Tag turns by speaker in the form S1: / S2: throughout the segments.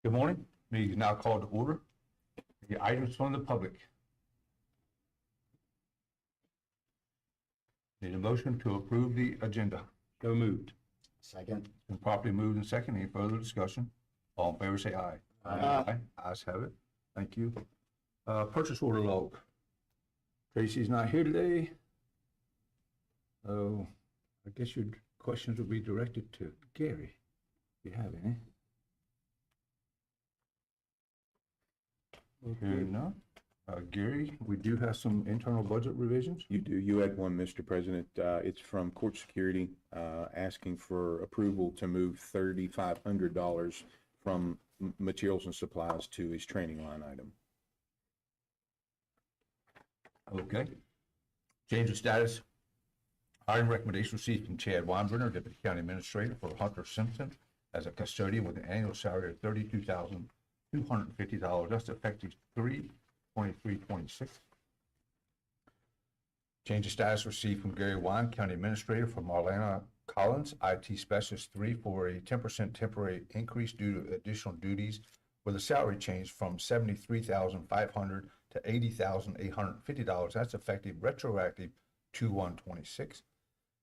S1: Good morning. Meeting is now called to order. The items from the public. Need a motion to approve the agenda.
S2: So moved.
S3: Second.
S1: Been properly moved and second. Any further discussion? All in favor say aye.
S3: Aye.
S1: Ayes have it. Thank you. Purchase order log. Tracy's not here today. So I guess your questions will be directed to Gary, if you have any. Hearing none. Gary, we do have some internal budget revisions.
S2: You do. You had one, Mr. President. It's from Court Security, asking for approval to move $3,500 from materials and supplies to his training line item.
S1: Okay. Change of status. Hiring recommendation received from Chad Weinbrenner, Deputy County Administrator, for Hunter Simpson as a custodian with an annual salary of $32,250. That's effective 3/23/26. Change of status received from Gary Wine, County Administrator, for Marlana Collins, IT Specialist 3, for a 10% temporary increase due to additional duties with a salary change from $73,500 to $80,850. That's effective retroactive 2/1/26.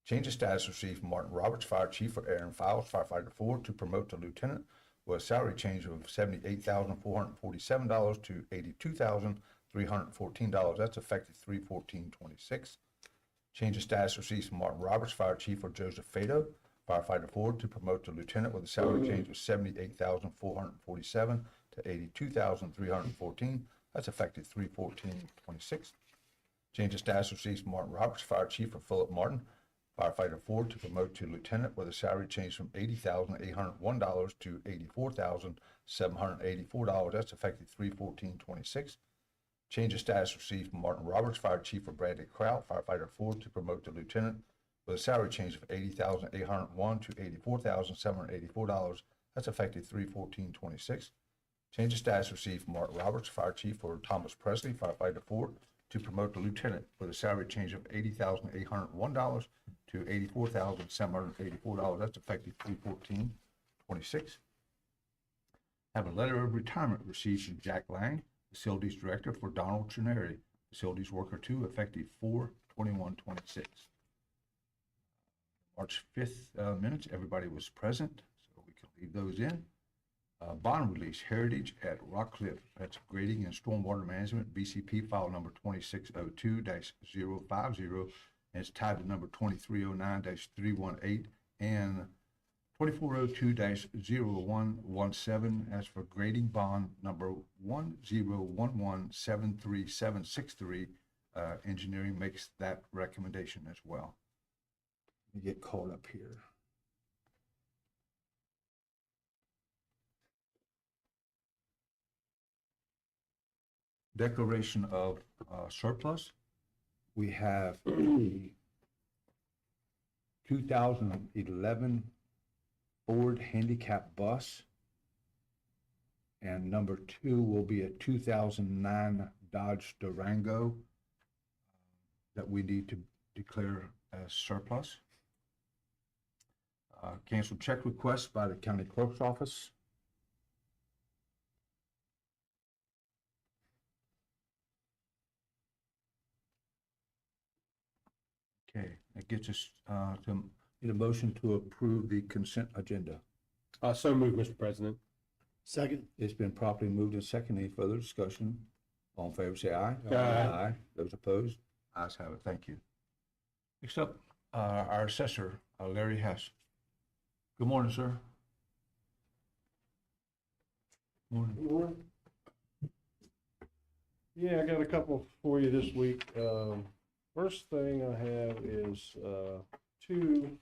S1: Change of status received from Martin Roberts, Fire Chief, for Aaron Fowles, Firefighter 4, to promote to Lieutenant with a salary change of $78,447 to $82,314. That's effective 3/14/26. Change of status received from Martin Roberts, Fire Chief, for Joseph Fado, Firefighter 4, to promote to Lieutenant with a salary change of $78,447 to $82,314. That's effective 3/14/26. Change of status received from Martin Roberts, Fire Chief, for Philip Martin, Firefighter 4, to promote to Lieutenant with a salary change from $80,801 to $84,784. That's effective 3/14/26. Change of status received from Martin Roberts, Fire Chief, for Bradley Kraut, Firefighter 4, to promote to Lieutenant with a salary change of $80,801 to $84,784. That's effective 3/14/26. Change of status received from Martin Roberts, Fire Chief, for Thomas Presley, Firefighter 4, to promote to Lieutenant with a salary change of $80,801 to $84,784. That's effective 3/14/26. Have a letter of retirement received from Jack Lang, Facilities Director, for Donald Trenary, Facilities Worker 2, effective 4/21/26. March 5th minutes, everybody was present, so we can leave those in. Bond release, Heritage at Rock Cliff, that's grading and stormwater management, BCP file number 2602-050, and it's tied to number 2309-318 and 2402-0117. As for grading bond number 101173763, engineering makes that recommendation as well. Let me get caught up here. Declaration of surplus. We have the 2011 Ford handicap bus, and number 2 will be a 2009 Dodge Durango that we need to declare as surplus. Canceled check request by the county clerk's office. Okay, that gets us to need a motion to approve the consent agenda.
S3: So moved, Mr. President.
S4: Second.
S1: It's been properly moved and seconded. Any further discussion? All in favor say aye.
S3: Aye.
S1: Those opposed? Ayes have it. Thank you. Next up, our assessor, Larry Hess. Good morning, sir. Morning.
S4: Yeah, I got a couple for you this week. First thing I have is two,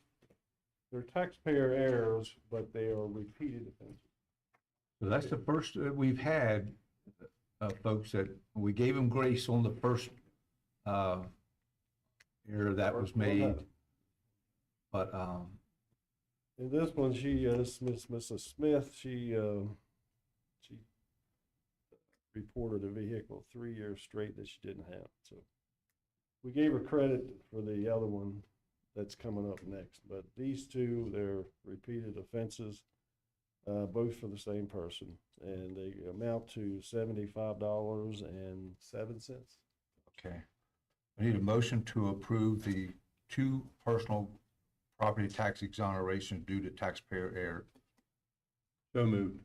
S4: they're taxpayer errors, but they are repeated offenses.
S1: So that's the first we've had, folks, that we gave them grace on the first error that was made. But
S4: And this one, this Mrs. Smith, she reported a vehicle 3 years straight that she didn't have. So we gave her credit for the other one that's coming up next. But these two, they're repeated offenses. both for the same person, and they amount to $75.07.
S1: Okay. I need a motion to approve the 2 personal property tax exoneration due to taxpayer error.
S3: So moved.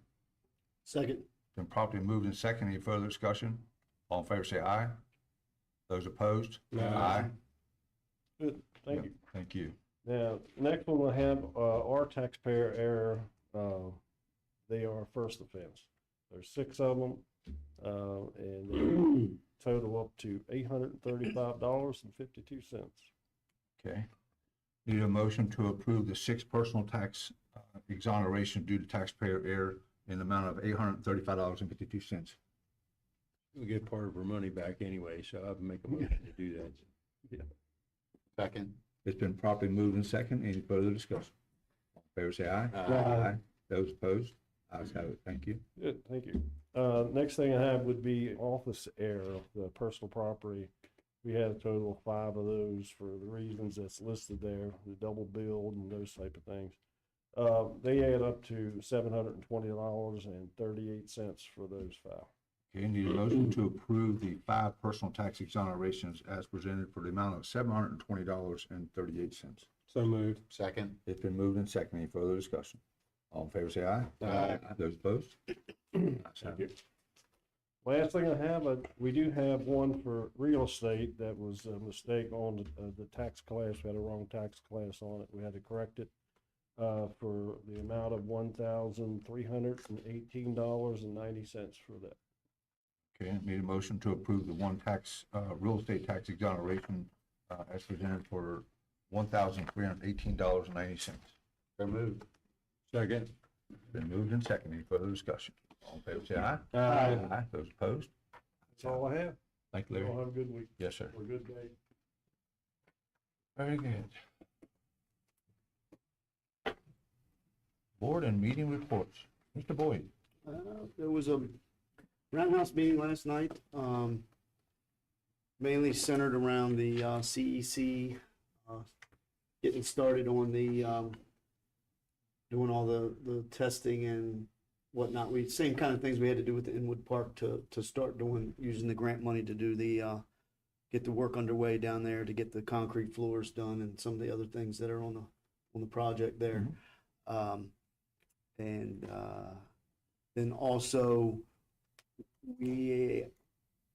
S5: Second.
S1: Been properly moved and second. Any further discussion? All in favor say aye. Those opposed?
S3: Aye.
S4: Good, thank you.
S1: Thank you.
S4: Now, next one I have, our taxpayer error, they are first offense. There's 6 of them, and they total up to $835.52.
S1: Okay. Need a motion to approve the 6 personal tax exoneration due to taxpayer error in the amount of $835.52.
S3: We'll get part of our money back anyway, so I'll make a motion to do that.
S5: Second.
S1: It's been properly moved and second. Any further discussion? All in favor say aye.
S3: Aye.
S1: Those opposed? Ayes have it. Thank you.
S4: Good, thank you. Next thing I have would be office error, the personal property. We had a total of 5 of those for the reasons that's listed there, the double billed and those type of things. They add up to $720.38 for those 5.
S1: Okay, need a motion to approve the 5 personal tax exonerations as presented for the amount of $720.38.
S3: So moved.
S5: Second.
S1: It's been moved and second. Any further discussion? All in favor say aye.
S3: Aye.
S1: Those opposed? Ayes have it.
S4: Last thing I have, we do have one for real estate that was a mistake on the tax class. We had a wrong tax class on it. We had to correct it for the amount of $1,318.90 for that.
S1: Okay, need a motion to approve the 1 tax, real estate tax exoneration as presented for $1,318.90.
S5: So moved.
S3: Second.
S1: Been moved and second. Any further discussion? All in favor say aye.
S3: Aye.
S1: Those opposed?
S4: That's all I have.
S1: Thank you,
S4: Y'all
S1: Larry.
S4: have a good week
S1: Yes, sir.
S4: or a good day.
S1: Very good. Board and meeting reports. Mr. Boyd.
S5: There was a roundhouse meeting last night, mainly centered around the CEC, getting started on the, doing all the testing and whatnot. Same kind of things we had to do with the Inwood Park to start doing, using the grant money to do get the work underway down there, to get the concrete floors done and some of the other things that are on the project there. Then also, we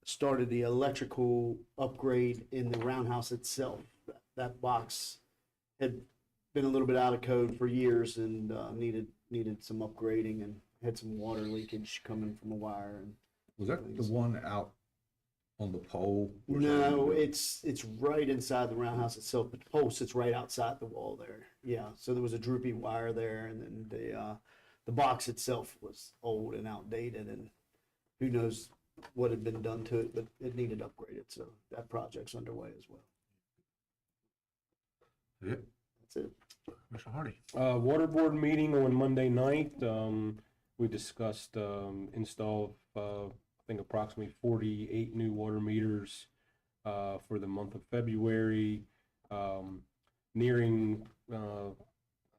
S5: started the electrical upgrade in the roundhouse itself. That box had been a little bit out of code for years and needed some upgrading and had some water leakage coming from a wire. And
S1: Was that the one out on the pole?
S5: no, it's right inside the roundhouse itself, but the pole sits right outside the wall there. Yeah, so there was a droopy wire there, and then the box itself was old and outdated, and who knows what had been done to it, but it needed upgraded. So that project's underway as well.
S1: Yep.
S5: That's it.
S1: Mr. Hardy.
S3: Water board meeting on Monday night. We discussed install of, I think, approximately 48 new water meters for the month of February. Nearing, I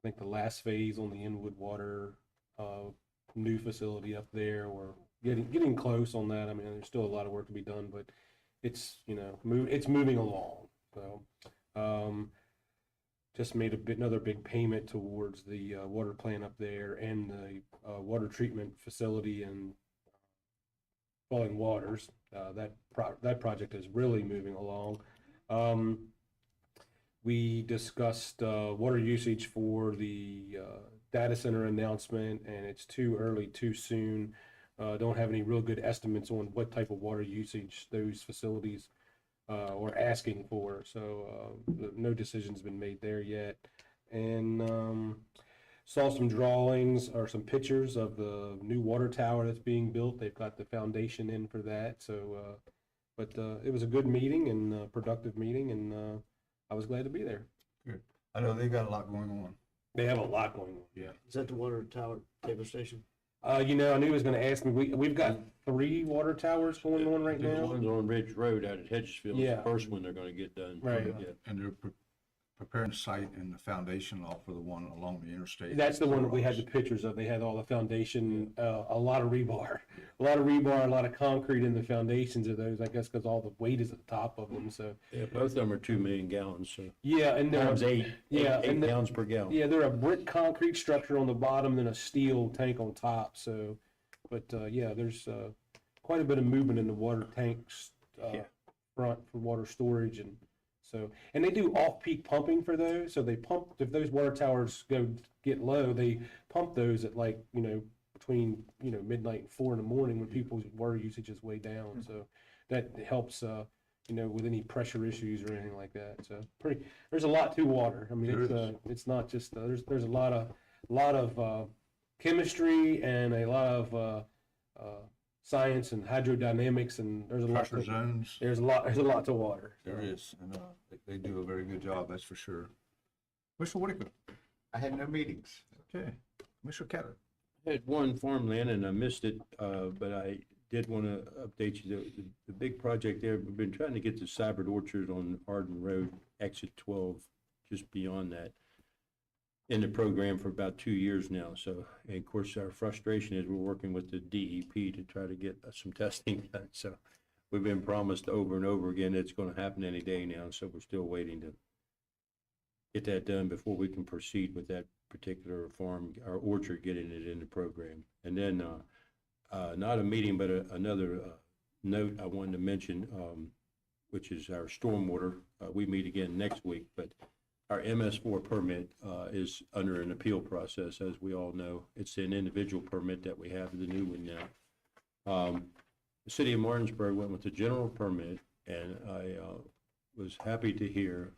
S3: think, the last phase on the Inwood Water new facility up there. We're getting close on that. I mean, there's still a lot of work to be done, but it's it's moving along. So. Just made another big payment towards the water plant up there and the water treatment facility in Falling Waters. That project is really moving along. We discussed water usage for the data center announcement, and it's too early, too soon. Don't have any real good estimates on what type of water usage those facilities or asking for, so no decision's been made there yet. And saw some drawings or some pictures of the new water tower that's being built. They've got the foundation in for that. So, but it was a good meeting and productive meeting, and I was glad to be there.
S1: Good. I know they've got a lot going on.
S3: They have a lot going on.
S1: Yeah.
S5: Is that the water tower tabor station?
S3: I knew he was going to ask me. We've got 3 water towers going on right
S6: There's
S3: now.
S6: one's on Ridge Road out at Hedgesville.
S3: Yeah.
S6: The first one they're gonna get done.
S3: Right.
S6: Yeah.
S1: And they're preparing the site and the foundation law for the one along the interstate.
S3: That's the one that we had the pictures of. They had all the foundation, a lot of rebar, a lot of concrete in the foundations of those, I guess, because all the weight is at the top of them, so.
S6: Yeah, both of them are 2 million gallons, so
S3: Yeah, and they're,
S6: times eight
S3: and the-
S6: gallons per gallon.
S3: yeah, they're a brick concrete structure on the bottom, then a steel tank on top, so, but, yeah, there's, quite a bit of movement in the water tanks,
S6: Yeah.
S3: front for water storage, and so, and they do off-peak pumping for those, so they pump, if those water towers get low, they pump those at like, between, midnight and 4 in the morning when people's water usage is way down, so that helps, with any pressure issues or anything like that, so there's a lot to water. I mean, it's not just, there's a lot of chemistry and a lot of, science and hydrodynamics, and there's a lot
S1: Pressure zones.
S3: there's a lot to water.
S1: There is, and they do a very good job, that's for sure. Mr. Whitaker?
S7: I had no meetings.
S1: Okay. Mr. Keller?
S6: I had one farmland and I missed it, but I did want to update you. The big project there, we've been trying to get the Cybert Orchard on Arden Road, exit 12, just beyond that, in the program for about 2 years now. So, and of course, our frustration is we're working with the DEP to try to get some testing done. So we've been promised over and over again it's going to happen any day now. So we're still waiting to get that done before we can proceed with that particular farm, our orchard, getting it in the program. And then, not a meeting, but another note I wanted to mention, which is our stormwater. We meet again next week, but our MS4 permit is under an appeal process, as we all know. It's an individual permit that we have, the new one now. The city of Martinsburg went with the general permit, and I was happy to hear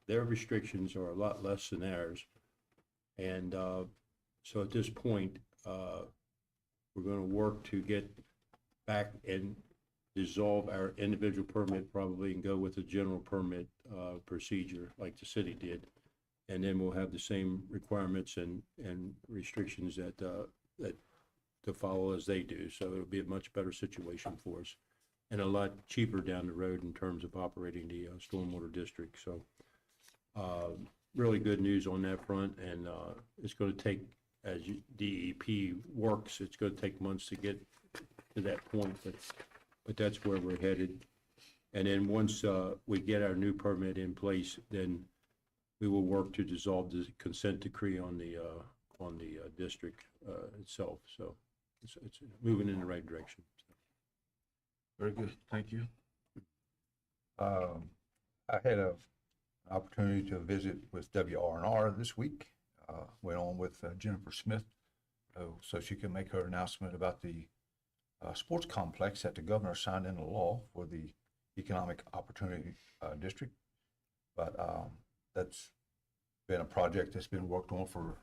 S6: their restrictions are a lot less than ours. And so at this point, we're going to work to get back and dissolve our individual permit probably and go with the general permit procedure like the city did. And then we'll have the same requirements and restrictions that to follow as they do. So it'll be a much better situation for us and a lot cheaper down the road in terms of operating the stormwater district. So really good news on that front. And it's going to take, as DEP works, it's going to take months to get to that point, but that's where we're headed. And then once we get our new permit in place, then we will work to dissolve the consent decree on the district itself. So it's moving in the right direction.
S1: Very good, thank you. I had an opportunity to visit with WRNR this week. Went on with Jennifer Smith, so she can make her announcement about the sports complex that the governor signed into law for the Economic Opportunity District. But that's been a project that's been worked on for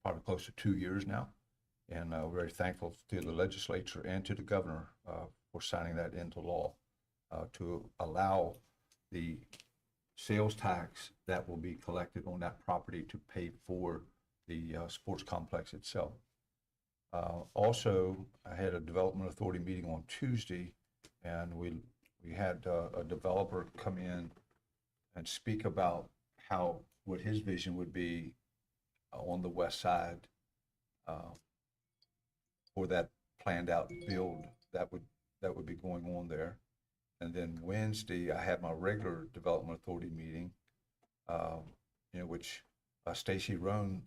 S1: probably close to 2 years now. And we're very thankful to the legislature and to the governor for signing that into law to allow the sales tax that will be collected on that property to pay for the sports complex itself. Also, I had a development authority meeting on Tuesday, and we had a developer come in and speak about what his vision would be on the west side for that planned out build that would be going on there. And then Wednesday, I had my regular development authority meeting, which Stacy Roan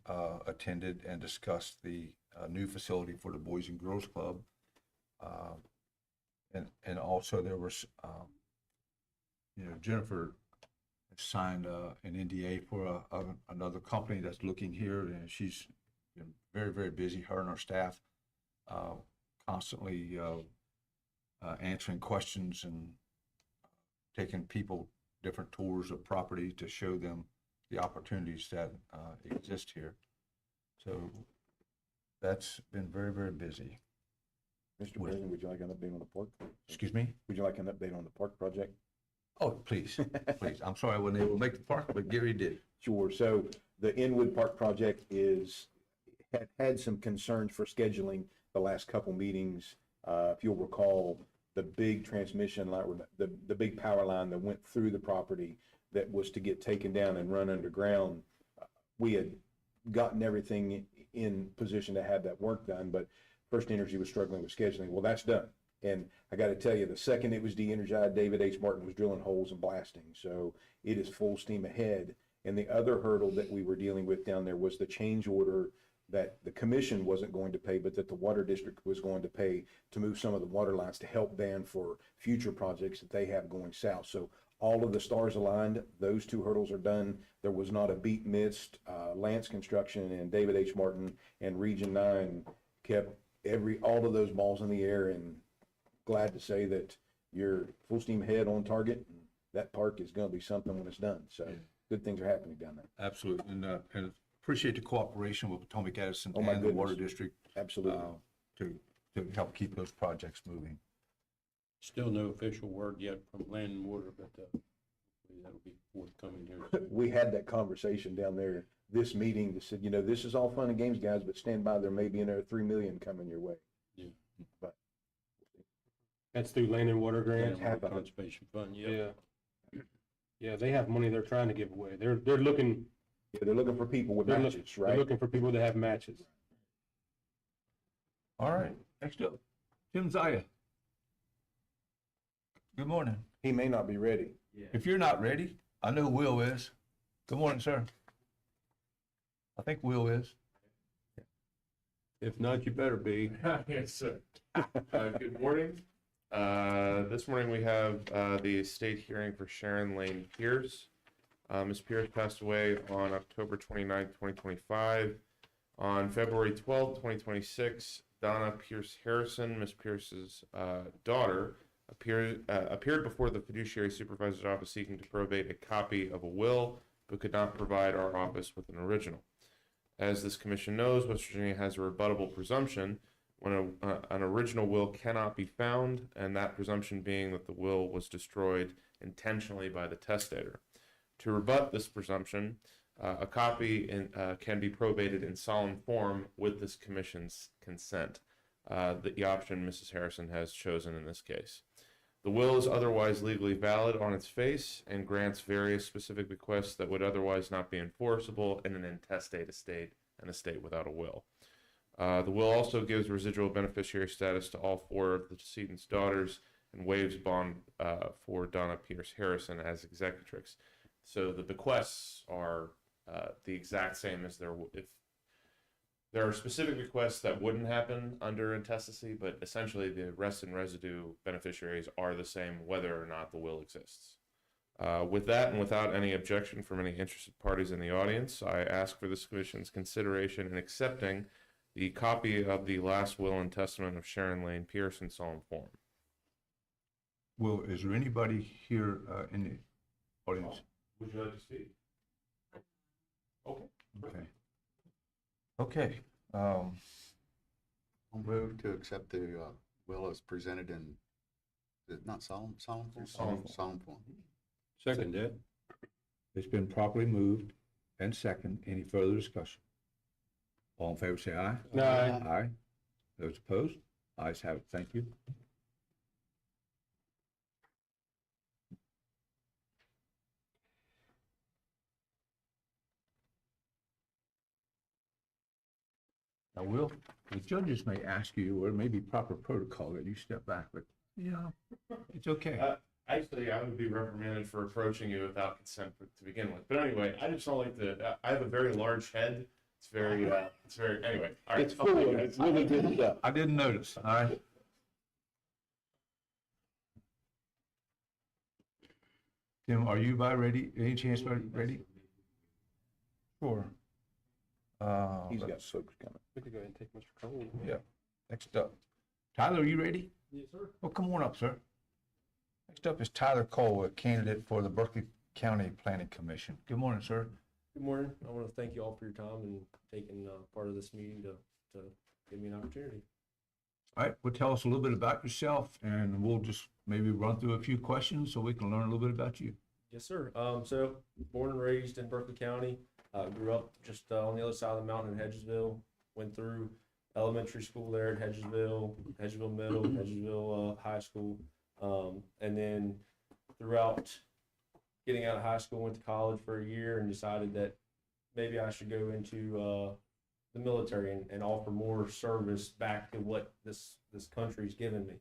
S1: attended and discussed the new facility for the Boys and Girls Club. And also there was, Jennifer signed an NDA for another company that's looking here, and she's been very, very busy, her and her staff, constantly answering questions and taking people different tours of property to show them the opportunities that exist here. So that's been very, very busy.
S2: Mr. President, would you like an update on the park?
S1: Excuse me?
S2: Would you like an update on the park project?
S1: Oh, please, please. I'm sorry I wasn't able to make the park, but Gary did.
S2: Sure. So the Inwood Park project had some concerns for scheduling the last couple meetings. If you'll recall, the big transmission line, the big power line that went through the property that was to get taken down and run underground. We had gotten everything in position to have that work done, but First Energy was struggling with scheduling. Well, that's done. And I got to tell you, the second it was de-energized, David H. Martin was drilling holes and blasting. So it is full steam ahead. And the other hurdle that we were dealing with down there was the change order that the commission wasn't going to pay, but that the water district was going to pay to move some of the water lines to help Dan for future projects that they have going south. So all of the stars aligned. Those two hurdles are done. There was not a beat missed. Lance Construction and David H. Martin and Region 9 kept all of those balls in the air, and glad to say that you're full steam ahead on target. And that park is going to be something when it's done. So good things are happening down there.
S1: Absolutely. And appreciate the cooperation with Potomac Edison
S2: Oh, my
S1: and the Water
S2: goodness.
S1: District
S2: Absolutely.
S1: to help keep those projects moving.
S6: Still no official word yet from Land and Water, but that'll be forthcoming here soon.
S2: We had that conversation down there, this meeting that said, this is all fun and games, guys, but stand by, there may be another 3 million coming your way.
S6: Yeah.
S2: But
S3: That's through Land and Water grant.
S2: Half of it.
S6: Conservation Fund, yeah.
S3: Yeah. Yeah, they have money they're trying to give away. They're looking,
S2: yeah, they're looking for people with
S3: they're
S2: matches,
S3: they're
S2: right?
S3: looking for people that have matches.
S1: All right, next up, Tim Zaya. Good morning.
S2: He may not be ready.
S1: If you're not ready, I know Will is. Good morning, sir. I think Will is.
S6: If not, you better be.
S7: Yes, sir. Good morning. This morning we have the state hearing for Sharon Lane Pierce. Ms. Pierce passed away on October 29th, 2025. On February 12th, 2026, Donna Pierce Harrison, Ms. Pierce's daughter, appeared before the fiduciary supervisor's office seeking to probate a copy of a will, but could not provide our office with an original. As this commission knows, West Virginia has a rebuttable presumption when an original will cannot be found, and that presumption being that the will was destroyed intentionally by the testator. To rebut this presumption, a copy can be probated in solemn form with this commission's consent, the option Mrs. Harrison has chosen in this case. The will is otherwise legally valid on its face and grants various specific bequests that would otherwise not be enforceable in an intestate estate, an estate without a will. The will also gives residual beneficiary status to all 4 of the decedent's daughters and waives bond for Donna Pierce Harrison as executrix. So the bequests are the exact same as if there are specific bequests that wouldn't happen under intestacy, but essentially the rest and residue beneficiaries are the same whether or not the will exists. With that and without any objection from any interested parties in the audience, I ask for this commission's consideration in accepting the copy of the last will and testament of Sharon Lane Pierce in solemn form.
S1: Will, is there anybody here in the audience?
S7: Would you like to speak? Okay.
S1: Okay. Okay.
S8: I'll move to accept the will as presented in, is it not solemn form? Solemn form.
S6: Second that.
S1: It's been properly moved and second. Any further discussion? All in favor, say aye.
S3: Aye.
S1: Aye. Those opposed? Ayes have it. Thank you. Now, Will, the judges may ask you, or it may be proper protocol that you step back, but, it's okay.
S7: Actually, I would be reprimanded for approaching you without consent to begin with. But anyway, I just don't like I have a very large head. It's very, anyway. All right.
S2: It's full, it's really good stuff.
S1: I didn't notice, all right? Tim, are you ready? Any chance ready? Sure.
S2: He's got soaks coming.
S3: We could go ahead and take Mr. Cole.
S1: Yeah. Next up. Tyler, are you ready?
S3: Yes, sir.
S1: Well, come on up, sir. Next up is Tyler Cole, a candidate for the Berkeley County Planning Commission. Good morning, sir.
S9: Good morning. I want to thank you all for your time and taking part of this meeting to give me an opportunity.
S1: All right, well, tell us a little bit about yourself, and we'll just maybe run through a few questions so we can learn a little bit about you.
S9: Yes, sir. So born and raised in Berkeley County, grew up just on the other side of the mountain in Hedgesville, went through elementary school there in Hedgesville, Hedgesville Middle, Hedgesville High School. And then throughout getting out of high school, went to college for a year and decided that maybe I should go into the military and offer more service back to what this country's given me.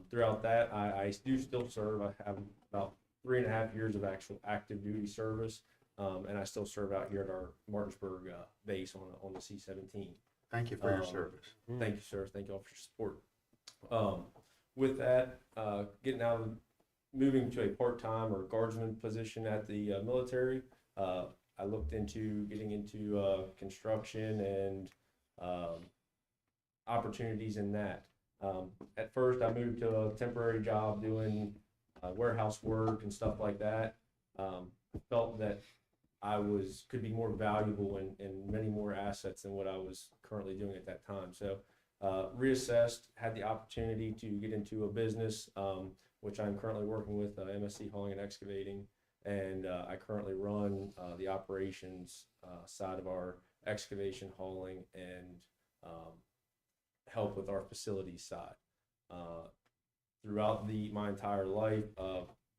S9: Throughout that, I do still serve. I have about 3.5 years of actual active duty service, and I still serve out here at our Martinsburg base on the C-17.
S8: Thank you for your service.
S9: Thank you, sir. Thank you all for your support. With that, moving to a part-time or guardsman position at the military, I looked into getting into construction and opportunities in that. At first, I moved to a temporary job doing warehouse work and stuff like that. Felt that I could be more valuable and many more assets than what I was currently doing at that time. So reassessed, had the opportunity to get into a business, which I'm currently working with, MSC Hauling and Excavating. And I currently run the operations side of our excavation, hauling, and help with our facilities side. Throughout my entire life,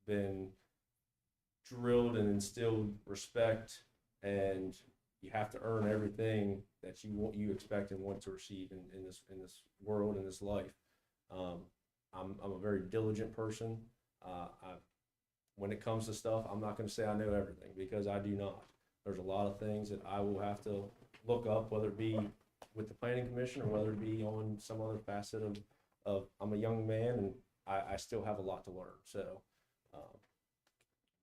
S9: been drilled and instilled respect, and you have to earn everything that you expect and want to receive in this world, in this life. I'm a very diligent person. When it comes to stuff, I'm not going to say I know everything, because I do not. There's a lot of things that I will have to look up, whether it be with the Planning Commission or whether it be on some other facet of I'm a young man and I still have a lot to learn. So,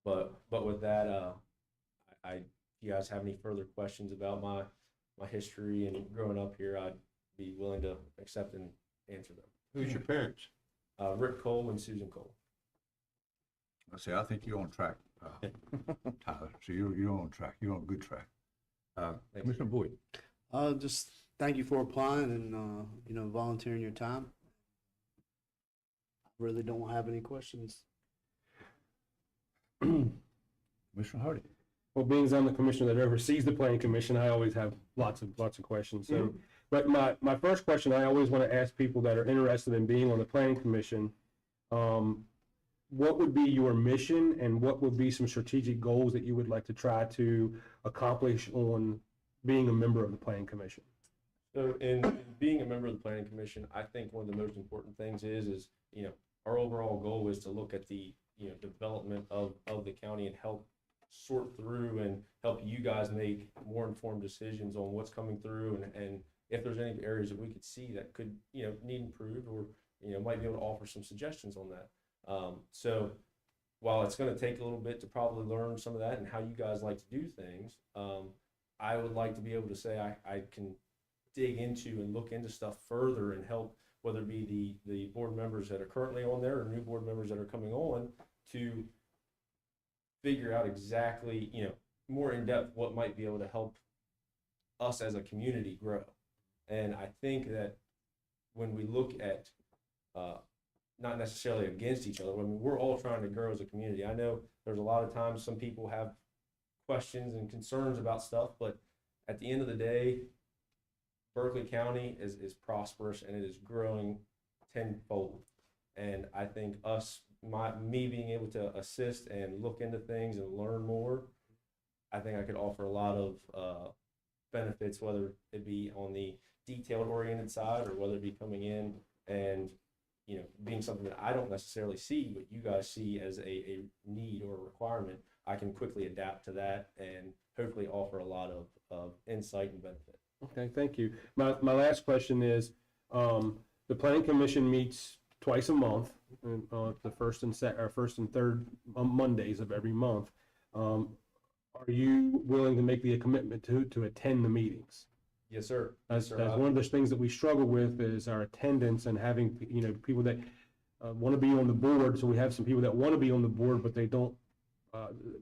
S9: but with that, if you guys have any further questions about my history and growing up here, I'd be willing to accept and answer them.
S6: Who's your parents?
S9: Rick Cole and Susan Cole.
S1: I think you're on track, Tyler. So you're on track. You're on a good track. Commissioner Boyd.
S5: Just thank you for applying and, volunteering your time. Really don't have any questions.
S1: Commissioner Hardy.
S3: Well, being as I'm the commissioner that oversees the planning commission, I always have lots of questions. So, but my first question, I always want to ask people that are interested in being on the planning commission, what would be your mission and what would be some strategic goals that you would like to try to accomplish on being a member of the planning commission?
S9: So in being a member of the Planning Commission, I think one of the most important things is our overall goal is to look at the development of the county and help sort through and help you guys make more informed decisions on what's coming through and if there's any areas that we could see that could need improved or might be able to offer some suggestions on that. So while it's going to take a little bit to probably learn some of that and how you guys like to do things, I would like to be able to say I can dig into and look into stuff further and help, whether it be the board members that are currently on there or new board members that are coming on, to figure out exactly, more in depth what might be able to help us as a community grow. And I think that when we look at, not necessarily against each other, I mean, we're all trying to grow as a community. I know there's a lot of times some people have questions and concerns about stuff, but at the end of the day, Berkeley County is prosperous and it is growing tenfold. And I think me being able to assist and look into things and learn more, I think I could offer a lot of benefits, whether it be on the detailed oriented side or whether it be coming in and being something that I don't necessarily see, but you guys see as a need or a requirement. I can quickly adapt to that and hopefully offer a lot of insight and benefit.
S3: Okay, thank you. My last question is, the planning commission meets twice a month, the first and third Mondays of every month. Are you willing to make the commitment to attend the meetings?
S9: Yes, sir.
S3: As
S9: Yes, sir.
S3: one of those things that we struggle with is our attendance and having, people that want to be on the board. So we have some people that want to be on the board, but they don't,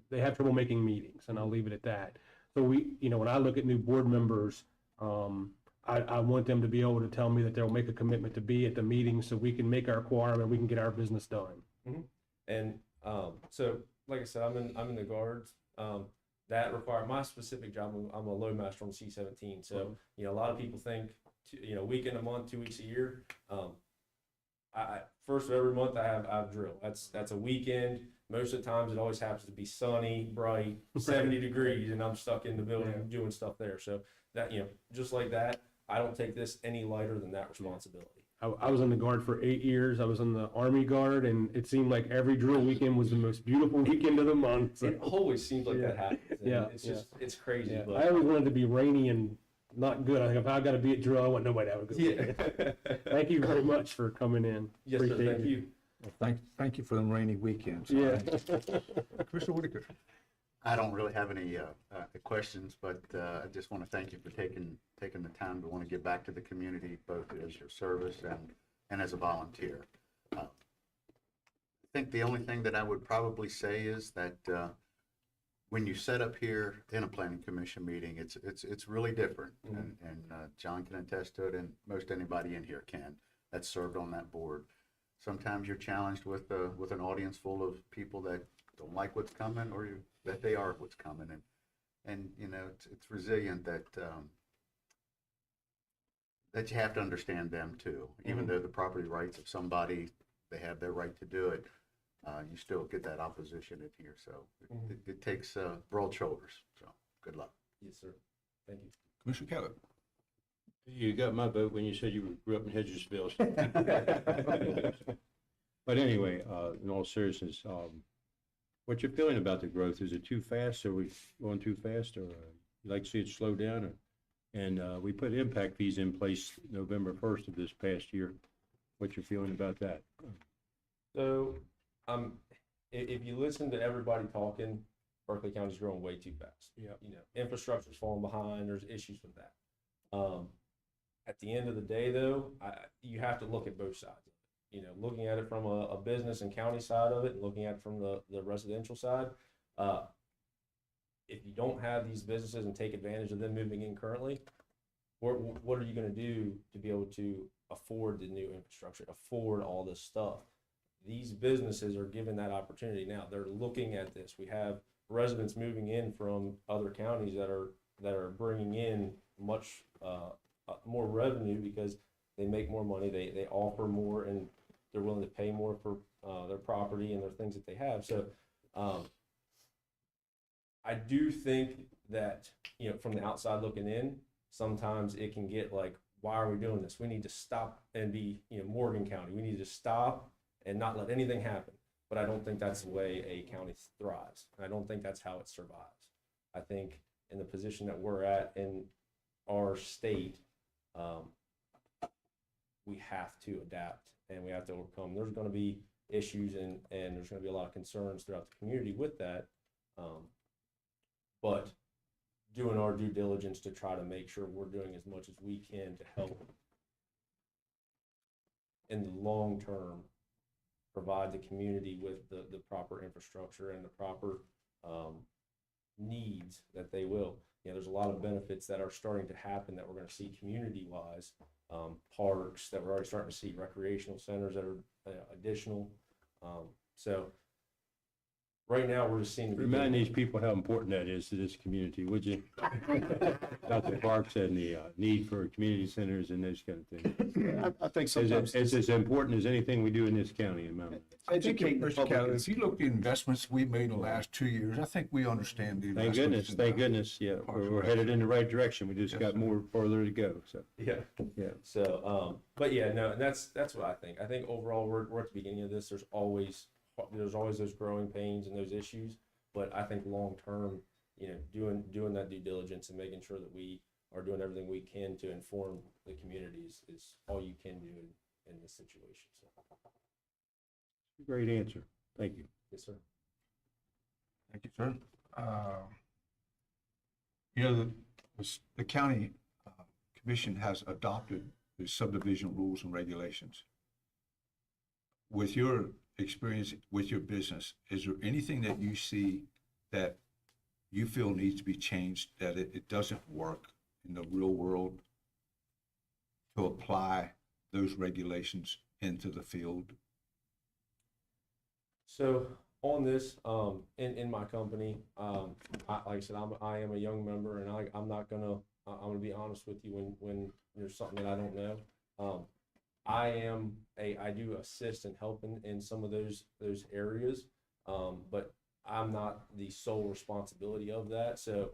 S3: they have trouble making meetings, and I'll leave it at that. So when I look at new board members, I want them to be able to tell me that they'll make a commitment to be at the meeting so we can make our quorum and we can get our business done.
S9: Mm-hmm. And so, like I said, I'm in the guards. That requires my specific job. I'm a loadmaster on C-17. So, a lot of people think, weekend a month, 2 weeks a year. First of every month I have drill. That's a weekend. most of the times it always happens to be sunny, bright, 70 degrees, and I'm stuck in the building doing stuff there. So that, just like that, I don't take this any lighter than that responsibility.
S3: I was in the Guard for 8 years. I was in the Army Guard, and it seemed like every drill weekend was the most beautiful weekend of the month. So,
S9: It always seems like that happens. And
S3: Yeah,
S9: it's just, it's crazy.
S3: yeah.
S9: But
S3: I always wanted it to be rainy and not good. I think if I got to be at drill, I want nobody to have a good weekend. Thank you very much for coming in.
S9: Yes, sir.
S3: Appreciate
S9: Thank
S3: it.
S9: you.
S1: Thank you for them rainy weekends.
S3: Yeah.
S1: Commissioner Whitaker.
S8: I don't really have any questions, but I just want to thank you for taking the time to want to give back to the community, both as your service and as a volunteer. I think the only thing that I would probably say is that when you set up here in a planning commission meeting, it's really different, and John can attest to it, and most anybody in here can that's served on that board. Sometimes you're challenged with an audience full of people that don't like what's coming, or that they are what's coming, and it's resilient that you have to understand them too. Even though the property rights of somebody, they have their right to do it, you still get that opposition in here. So it takes broad shoulders. So good luck.
S9: Yes, sir. Thank you.
S1: Commissioner Keller.
S6: You got my vote when you said you grew up in Hedgesville. But anyway, in all seriousness, what's your feeling about the growth? Is it too fast? Are we going too fast, or you like to see it slow down? And we put impact fees in place November 1st of this past year. What's your feeling about that?
S9: So, if you listen to everybody talking, Berkeley County's growing way too fast.
S3: Yeah.
S9: Infrastructure's falling behind. There's issues with that. At the end of the day, though, you have to look at both sides. Looking at it from a business and county side of it, and looking at it from the residential side. If you don't have these businesses and take advantage of them moving in currently, what are you going to do to be able to afford the new infrastructure, afford all this stuff? These businesses are given that opportunity now. They're looking at this. We have residents moving in from other counties that are bringing in much more revenue because they make more money. They offer more, and they're willing to pay more for their property and their things that they have. So I do think that, from the outside looking in, sometimes it can get like, why are we doing this? We need to stop and be, Morgan County. We need to stop and not let anything happen. But I don't think that's the way a county thrives. And I don't think that's how it survives. I think in the position that we're at in our state, we have to adapt and we have to overcome. There's going to be issues and there's going to be a lot of concerns throughout the community with that. But doing our due diligence to try to make sure we're doing as much as we can to help in the long term provide the community with the proper infrastructure and the proper needs that they will. There's a lot of benefits that are starting to happen that we're going to see community-wise, parks that we're already starting to see, recreational centers that are additional. So right now we're just seeing.
S6: Remind these people how important that is to this community, would you? About the parks and the need for community centers and those kind of things.
S5: I think sometimes
S6: It's as important as anything we do in this county, in my mind.
S5: educating the
S1: Mr.
S5: public
S1: Keller,
S5: is
S1: if you look at the investments we made in the last 2 years, I think we understand the
S6: Thank
S1: investments.
S6: goodness, thank goodness, yeah, we're headed in the right direction. We just
S1: Yes,
S6: got
S1: sir.
S6: more further to go, so,
S9: Yeah.
S6: yeah.
S9: So, but yeah, no, and that's what I think. I think overall we're at the beginning of this. There's always those growing pains and those issues, but I think long term, doing that due diligence and making sure that we are doing everything we can to inform the communities is all you can do in this situation. So,
S6: Great answer, thank you.
S9: yes, sir.
S1: Thank you, sir. The county commission has adopted the subdivision rules and regulations. With your experience with your business, is there anything that you see that you feel needs to be changed, that it doesn't work in the real world to apply those regulations into the field?
S9: So on this, in my company, like I said, I am a young member, and I'm gonna be honest with you when there's something that I don't know. I do assist and help in some of those areas. but I'm not the sole responsibility of that. So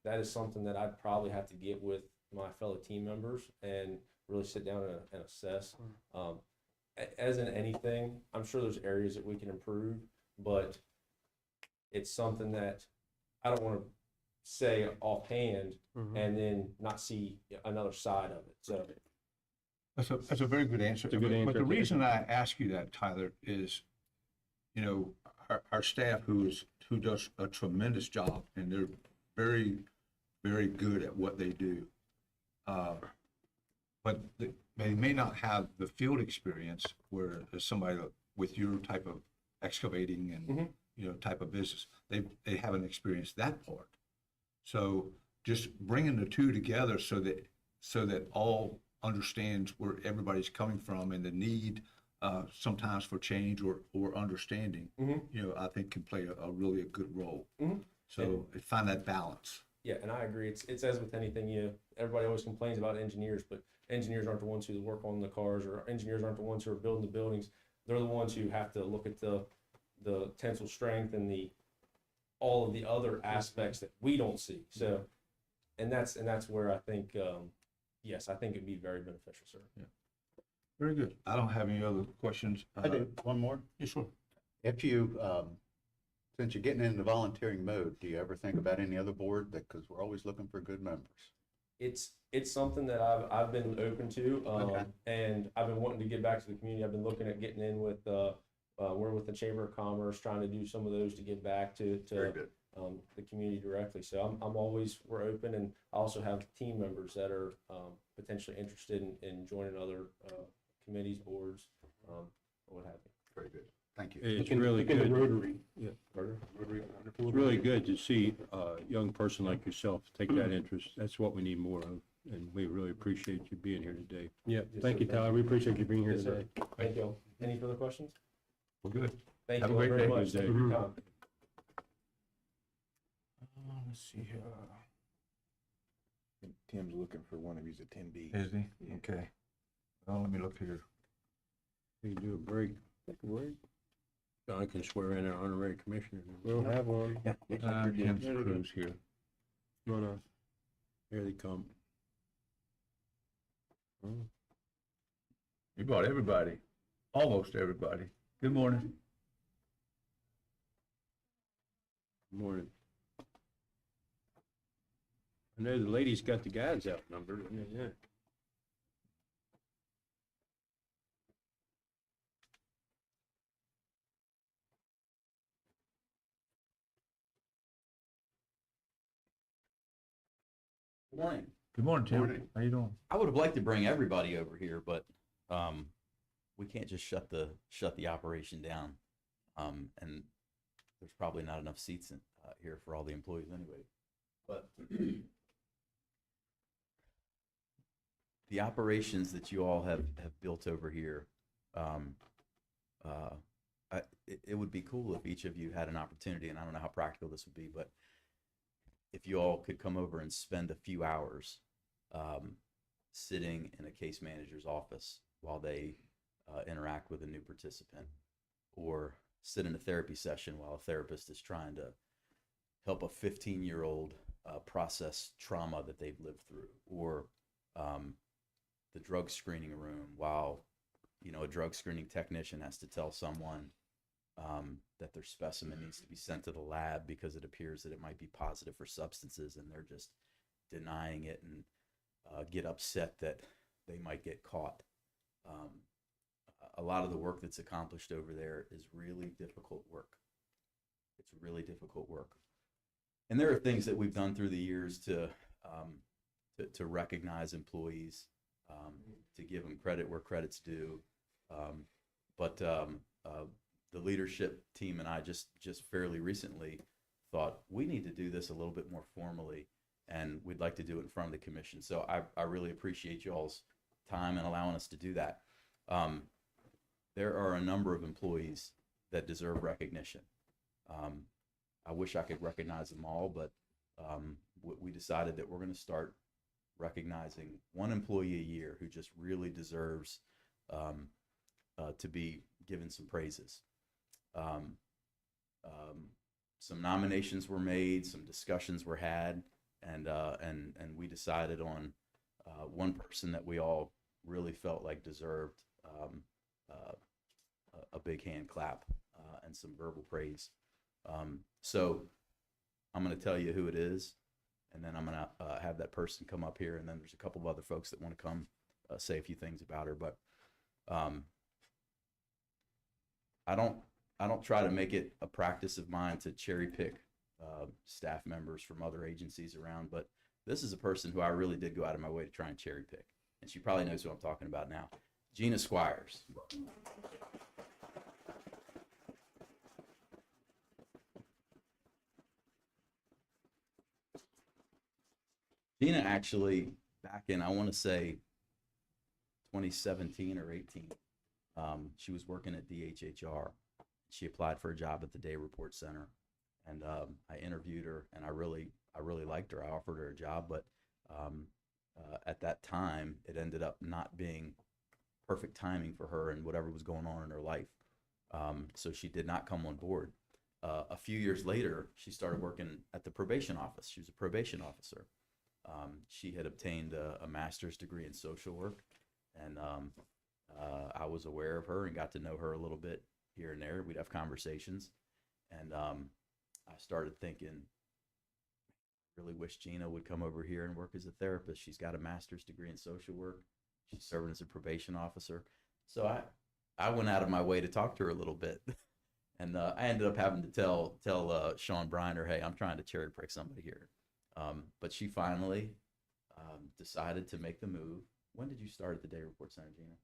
S9: that is something that I'd probably have to get with my fellow team members and really sit down and assess. As in anything, I'm sure there's areas that we can improve, but it's something that I don't want to say offhand and then not see another side of it. So
S1: That's a very good answer.
S6: It's a good
S1: But
S6: answer.
S1: the reason I ask you that, Tyler, is, you know, our staff who does a tremendous job, and they're very, very good at what they do. But they may not have the field experience where there's somebody with your type of excavating and, you know, type of business. They haven't experienced that part. So just bringing the two together so that all understands where everybody's coming from and the need sometimes for change or understanding, you know, I think can play a really a good role. So find that balance.
S9: yeah, and I agree. It's as with anything, everybody always complains about engineers, but engineers aren't the ones who work on the cars, or engineers aren't the ones who are building the buildings. They're the ones who have to look at the tensile strength and all of the other aspects that we don't see. So, and that's where I think, yes, I think it'd be very beneficial, sir.
S1: Very good. I don't have any other questions.
S8: I do, one more.
S1: Yeah, sure.
S8: If you, since you're getting into volunteering mode, do you ever think about any other board that, because we're always looking for good members?
S9: It's something that I've been open to,
S8: Okay.
S9: and I've been wanting to get back to the community. I've been looking at getting in with, we're with the Chamber of Commerce, trying to do some of those to get back to
S8: Very good.
S9: the community directly. So we're open, and I also have team members that are potentially interested in joining other committees, boards, or what have you.
S8: Very good. Thank you.
S6: It's
S3: Look
S6: really
S3: at the
S6: good.
S3: Rotary.
S6: Yeah.
S3: Rotary.
S6: It's really good to see a young person like yourself take that interest. That's what we need more of, and we really appreciate you being here today.
S3: Yeah,
S9: Yes,
S3: thank
S9: sir.
S3: you, Tyler. We appreciate you being here
S9: Yes, sir.
S3: today.
S9: Thank you. Any further questions?
S1: We're good.
S9: Thank
S1: Have a
S9: you all
S1: great
S9: very
S1: day.
S9: much. Thank you for your time.
S1: Let's see here.
S2: Tim's looking for one of these at 10B.
S1: Is he? Okay. Well, let me look here.
S6: We can do a break. Take a break. John can swear in our honorary commissioner.
S3: We don't have one.
S1: Tim's Cruz here.
S3: No.
S6: Here they come.
S1: You brought everybody, almost everybody. Good morning.
S6: Good morning. I know the ladies got the guys outnumbered. Yeah.
S10: Morning.
S1: Good morning, Tim. How you doing?
S10: I would have liked to bring everybody over here, but we can't just shut the operation down. And there's probably not enough seats here for all the employees anyway. But the operations that you all have built over here, it would be cool if each of you had an opportunity, and I don't know how practical this would be, but if you all could come over and spend a few hours sitting in a case manager's office while they interact with a new participant, or sit in a therapy session while a therapist is trying to help a 15-year-old process trauma that they've lived through, or the drug screening room while a drug screening technician has to tell someone that their specimen needs to be sent to the lab because it appears that it might be positive for substances, and they're just denying it and get upset that they might get caught. A lot of the work that's accomplished over there is really difficult work. It's really difficult work. And there are things that we've done through the years to recognize employees, to give them credit where credit's due. But the leadership team and I just fairly recently thought we need to do this a little bit more formally, and we'd like to do it in front of the commission. So I really appreciate y'all's time and allowing us to do that. There are a number of employees that deserve recognition. I wish I could recognize them all, but we decided that we're going to start recognizing one employee a year who just really deserves to be given some praises. some nominations were made, some discussions were had, and we decided on one person that we all really felt like deserved a big hand clap and some verbal praise. So I'm going to tell you who it is, and then I'm going to have that person come up here, and then there's a couple of other folks that want to come say a few things about her. But I don't try to make it a practice of mine to cherry pick staff members from other agencies around, but this is a person who I really did go out of my way to try and cherry pick, and she probably knows who I'm talking about now. Gina Squires. Gina actually, back in, I want to say 2017 or 18, she was working at DHHR. She applied for a job at the Day Report Center, and I interviewed her, and I really liked her. I offered her a job, but at that time, it ended up not being perfect timing for her and whatever was going on in her life. So she did not come on board. A few years later, she started working at the probation office. She was a probation officer. She had obtained a master's degree in social work, and I was aware of her and got to know her a little bit here and there. We'd have conversations, and I started thinking, really wish Gina would come over here and work as a therapist. She's got a master's degree in social work. She's serving as a probation officer. So I went out of my way to talk to her a little bit. And I ended up having to tell Sean Briner, hey, I'm trying to cherry pick somebody here. But she finally decided to make the move. When did you start at the Day Report Center, Gina?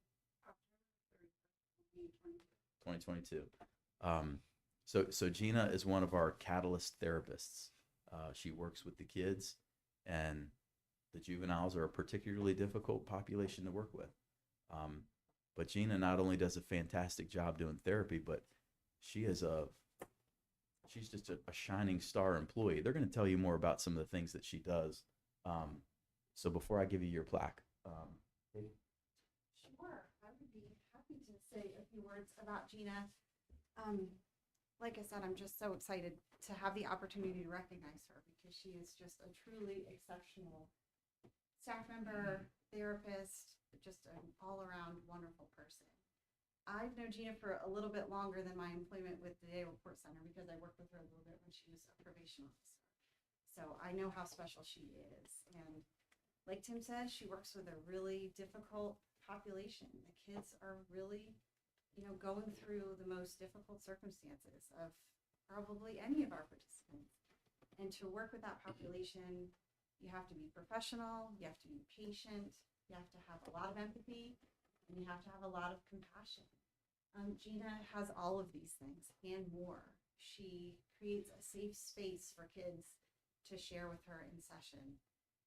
S10: 2022. So Gina is one of our catalyst therapists. She works with the kids, and the juveniles are a particularly difficult population to work with. But Gina not only does a fantastic job doing therapy, but she's just a shining star employee. They're going to tell you more about some of the things that she does. So before I give you your plaque,
S11: Sure, I would be happy to say a few words about Gina. Like I said, I'm just so excited to have the opportunity to recognize her because she is just a truly exceptional staff member, therapist, just an all-around wonderful person. I've known Gina for a little bit longer than my employment with the Day Report Center because I worked with her a little bit when she was a probation officer. So I know how special she is. And like Tim said, she works with a really difficult population. The kids are really, going through the most difficult circumstances of probably any of our participants. And to work with that population, you have to be professional, you have to be patient, you have to have a lot of empathy, and you have to have a lot of compassion. Gina has all of these things and more. She creates a safe space for kids to share with her in session.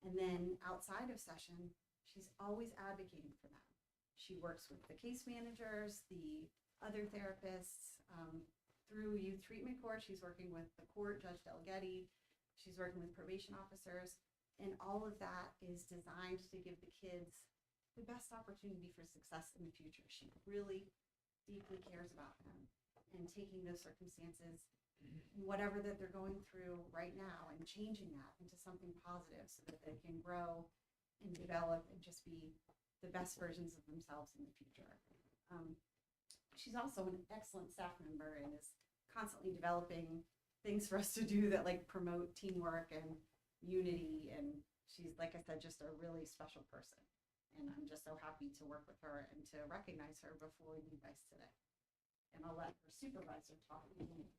S11: And then outside of session, she's always advocating for them. She works with the case managers, the other therapists, through youth treatment court. She's working with the court, Judge Delgatti. She's working with probation officers. And all of that is designed to give the kids the best opportunity for success in the future. She really deeply cares about them and taking those circumstances, whatever that they're going through right now, and changing that into something positive so that they can grow and develop and just be the best versions of themselves in the future. She's also an excellent staff member and is constantly developing things for us to do that like promote teamwork and unity. And she's, like I said, just a really special person. And I'm just so happy to work with her and to recognize her before you guys today. And I'll let her supervisor talk in a minute.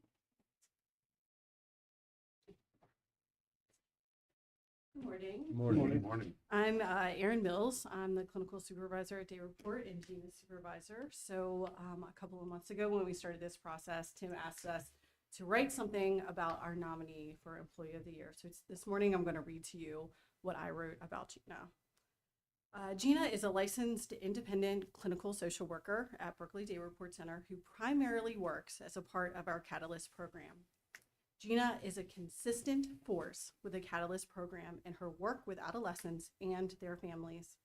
S11: Good morning.
S4: Morning.
S11: I'm Erin Mills. I'm the clinical supervisor at Day Report and Gina's supervisor. So a couple of months ago when we started this process, Tim asked us to write something about our nominee for Employee of the Year. So this morning I'm going to read to you what I wrote about Gina. Gina is a licensed independent clinical social worker at Berkeley Day Report Center who primarily works as a part of our Catalyst program. Gina is a consistent force with the Catalyst program in her work with adolescents and their families.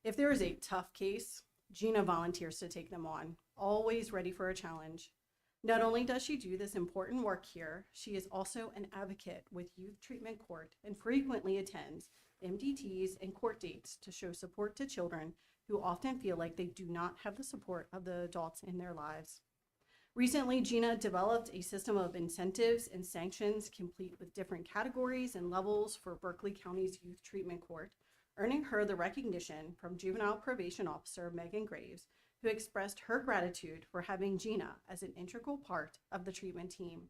S11: If there is a tough case, Gina volunteers to take them on, always ready for a challenge.
S12: Not only does she do this important work here, she is also an advocate with Youth Treatment Court and frequently attends MDTs and court dates to show support to children who often feel like they do not have the support of the adults in their lives. Recently, Gina developed a system of incentives and sanctions complete with different categories and levels for Berkeley County's Youth Treatment Court, earning her the recognition from Juvenile Probation Officer Megan Graves, who expressed her gratitude for having Gina as an integral part of the treatment team.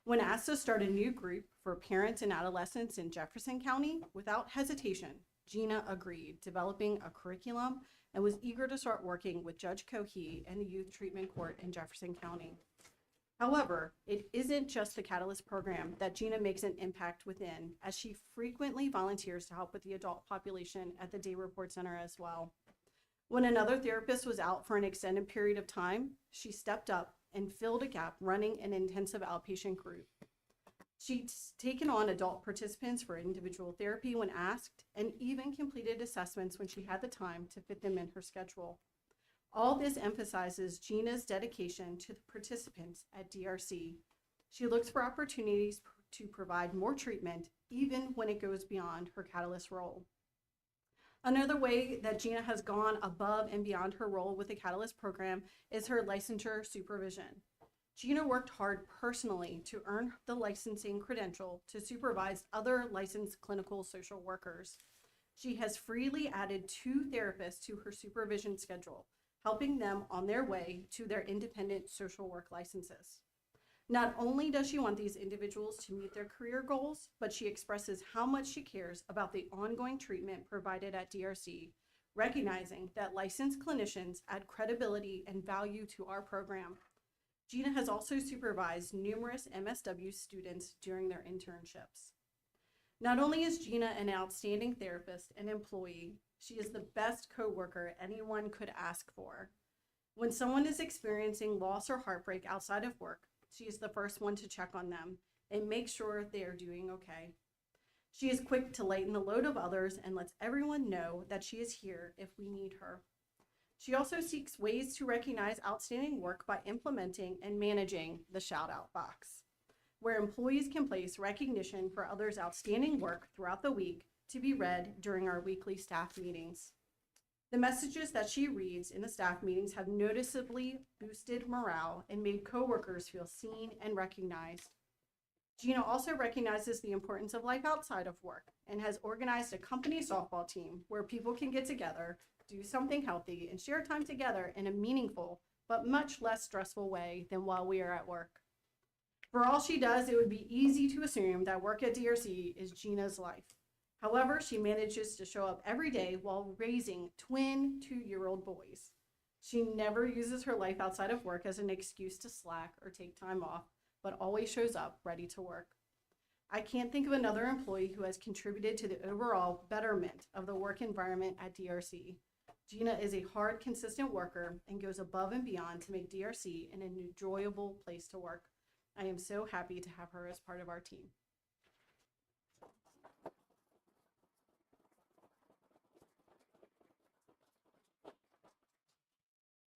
S12: When asked to start a new group for parents and adolescents in Jefferson County, without hesitation, Gina agreed, developing a curriculum and was eager to start working with Judge Cohee and the Youth Treatment Court in Jefferson County. However, it isn't just the Catalyst program that Gina makes an impact within, as she frequently volunteers to help with the adult population at the Day Report Center as well. When another therapist was out for an extended period of time, she stepped up and filled a gap running an intensive outpatient group. She's taken on adult participants for individual therapy when asked, and even completed assessments when she had the time to fit them in her schedule. All this emphasizes Gina's dedication to the participants at DRC. She looks for opportunities to provide more treatment, even when it goes beyond her Catalyst role. Another way that Gina has gone above and beyond her role with the Catalyst program is her licensure supervision. Gina worked hard personally to earn the licensing credential to supervise other licensed clinical social workers. She has freely added 2 therapists to her supervision schedule, helping them on their way to their independent social work licenses. Not only does she want these individuals to meet their career goals, but she expresses how much she cares about the ongoing treatment provided at DRC, recognizing that licensed clinicians add credibility and value to our program. Gina has also supervised numerous MSW students during their internships. Not only is Gina an outstanding therapist and employee, she is the best coworker anyone could ask for. When someone is experiencing loss or heartbreak outside of work, she is the first one to check on them and make sure they are doing okay. She is quick to lighten the load of others and lets everyone know that she is here if we need her. She also seeks ways to recognize outstanding work by implementing and managing the shout-out box, where employees can place recognition for others' outstanding work throughout the week to be read during our weekly staff meetings. The messages that she reads in the staff meetings have noticeably boosted morale and made coworkers feel seen and recognized. Gina also recognizes the importance of life outside of work and has organized a company softball team where people can get together, do something healthy, and share time together in a meaningful but much less stressful way than while we are at work. For all she does, it would be easy to assume that work at DRC is Gina's life. However, she manages to show up every day while raising twin 2-year-old boys. She never uses her life outside of work as an excuse to slack or take time off, but always shows up ready to work. I can't think of another employee who has contributed to the overall betterment of the work environment at DRC. Gina is a hard, consistent worker and goes above and beyond to make DRC an enjoyable place to work. I am so happy to have her as part of our team.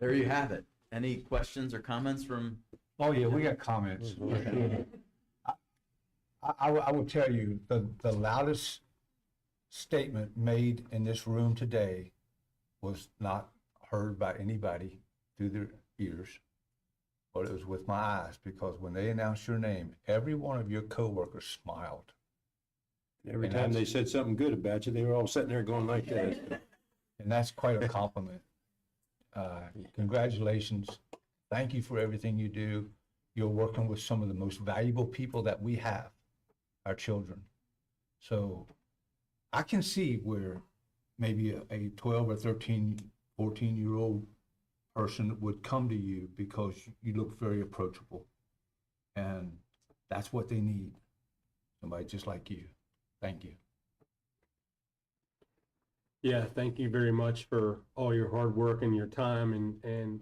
S10: There you have it. Any questions or comments from?
S1: Oh, yeah, we got comments. I will tell you, the loudest statement made in this room today was not heard by anybody through their ears, but it was with my eyes, because when they announced your name, every one of your coworkers smiled.
S6: Every
S1: And
S6: time they
S1: that's-
S6: said something good about you, they were all sitting there going like that.
S1: And that's quite a compliment. Congratulations. Thank you for everything you do. You're working with some of the most valuable people that we have, our children. So I can see where maybe a 12 or 13, 14-year-old person would come to you because you look very approachable. And that's what they need. Somebody just like you. Thank you.
S3: Yeah, thank you very much for all your hard work and your time, and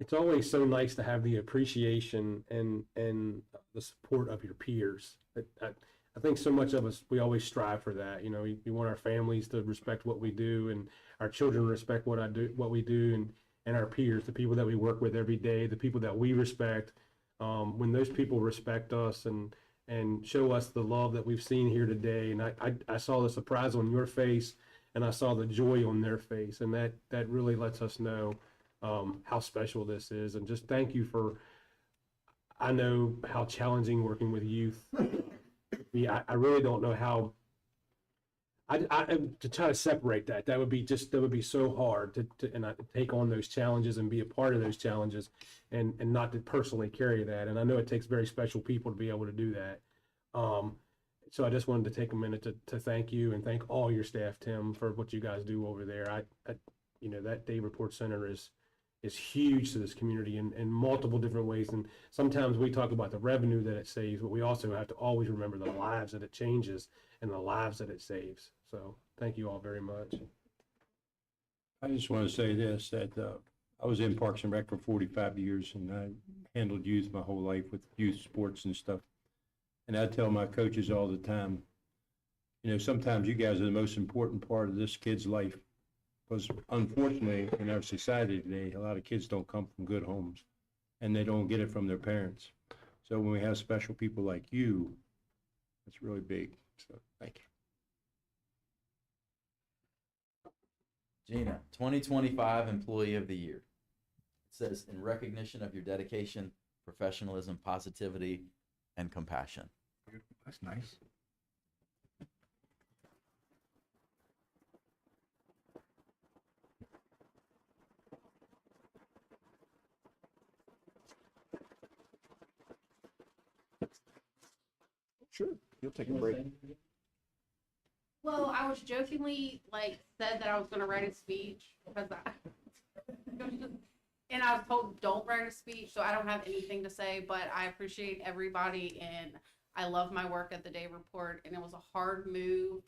S3: it's always so nice to have the appreciation and the support of your peers. I think so much of us, we always strive for that. You know, we want our families to respect what we do, and our children respect what we do, and our peers, the people that we work with every day, the people that we respect. When those people respect us and show us the love that we've seen here today, and I saw the surprise on your face, and I saw the joy on their face, and that really lets us know how special this is. And just thank you for, I know how challenging working with youth. I really don't know how, to try to separate that would be so hard to take on those challenges and be a part of those challenges and not to personally carry that. And I know it takes very special people to be able to do that. So I just wanted to take a minute to thank you and thank all your staff, Tim, for what you guys do over there. That Day Report Center is huge to this community in multiple different ways. And sometimes we talk about the revenue that it saves, but we also have to always remember the lives that it changes and the lives that it saves. So thank you all very much.
S6: I just want to say this, that I was in Parks and Rec for 45 years, and I handled youth my whole life with youth sports and stuff. And I tell my coaches all the time, sometimes you guys are the most important part of this kid's life. Because unfortunately, in our society today, a lot of kids don't come from good homes, and they don't get it from their parents. So when we have special people like you, it's really big. So thank you.
S10: Gina, 2025 Employee of the Year. It says, in recognition of your dedication, professionalism, positivity, and compassion.
S1: That's nice.
S2: Sure, you'll take a break.
S13: Well, I was jokingly said that I was going to write a speech because and I was told don't write a speech, so I don't have anything to say, but I appreciate everybody and I love my work at the Day Report, and it was a hard move,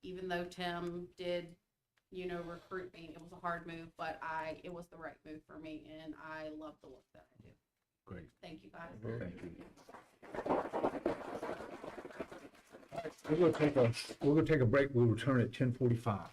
S13: even though Tim did, recruit me. It was a hard move, but it was the right move for me, and I love the work that I do.
S1: Great.
S13: Thank you, guys.
S1: Thank you. We're gonna take a break. We'll return at 10:45.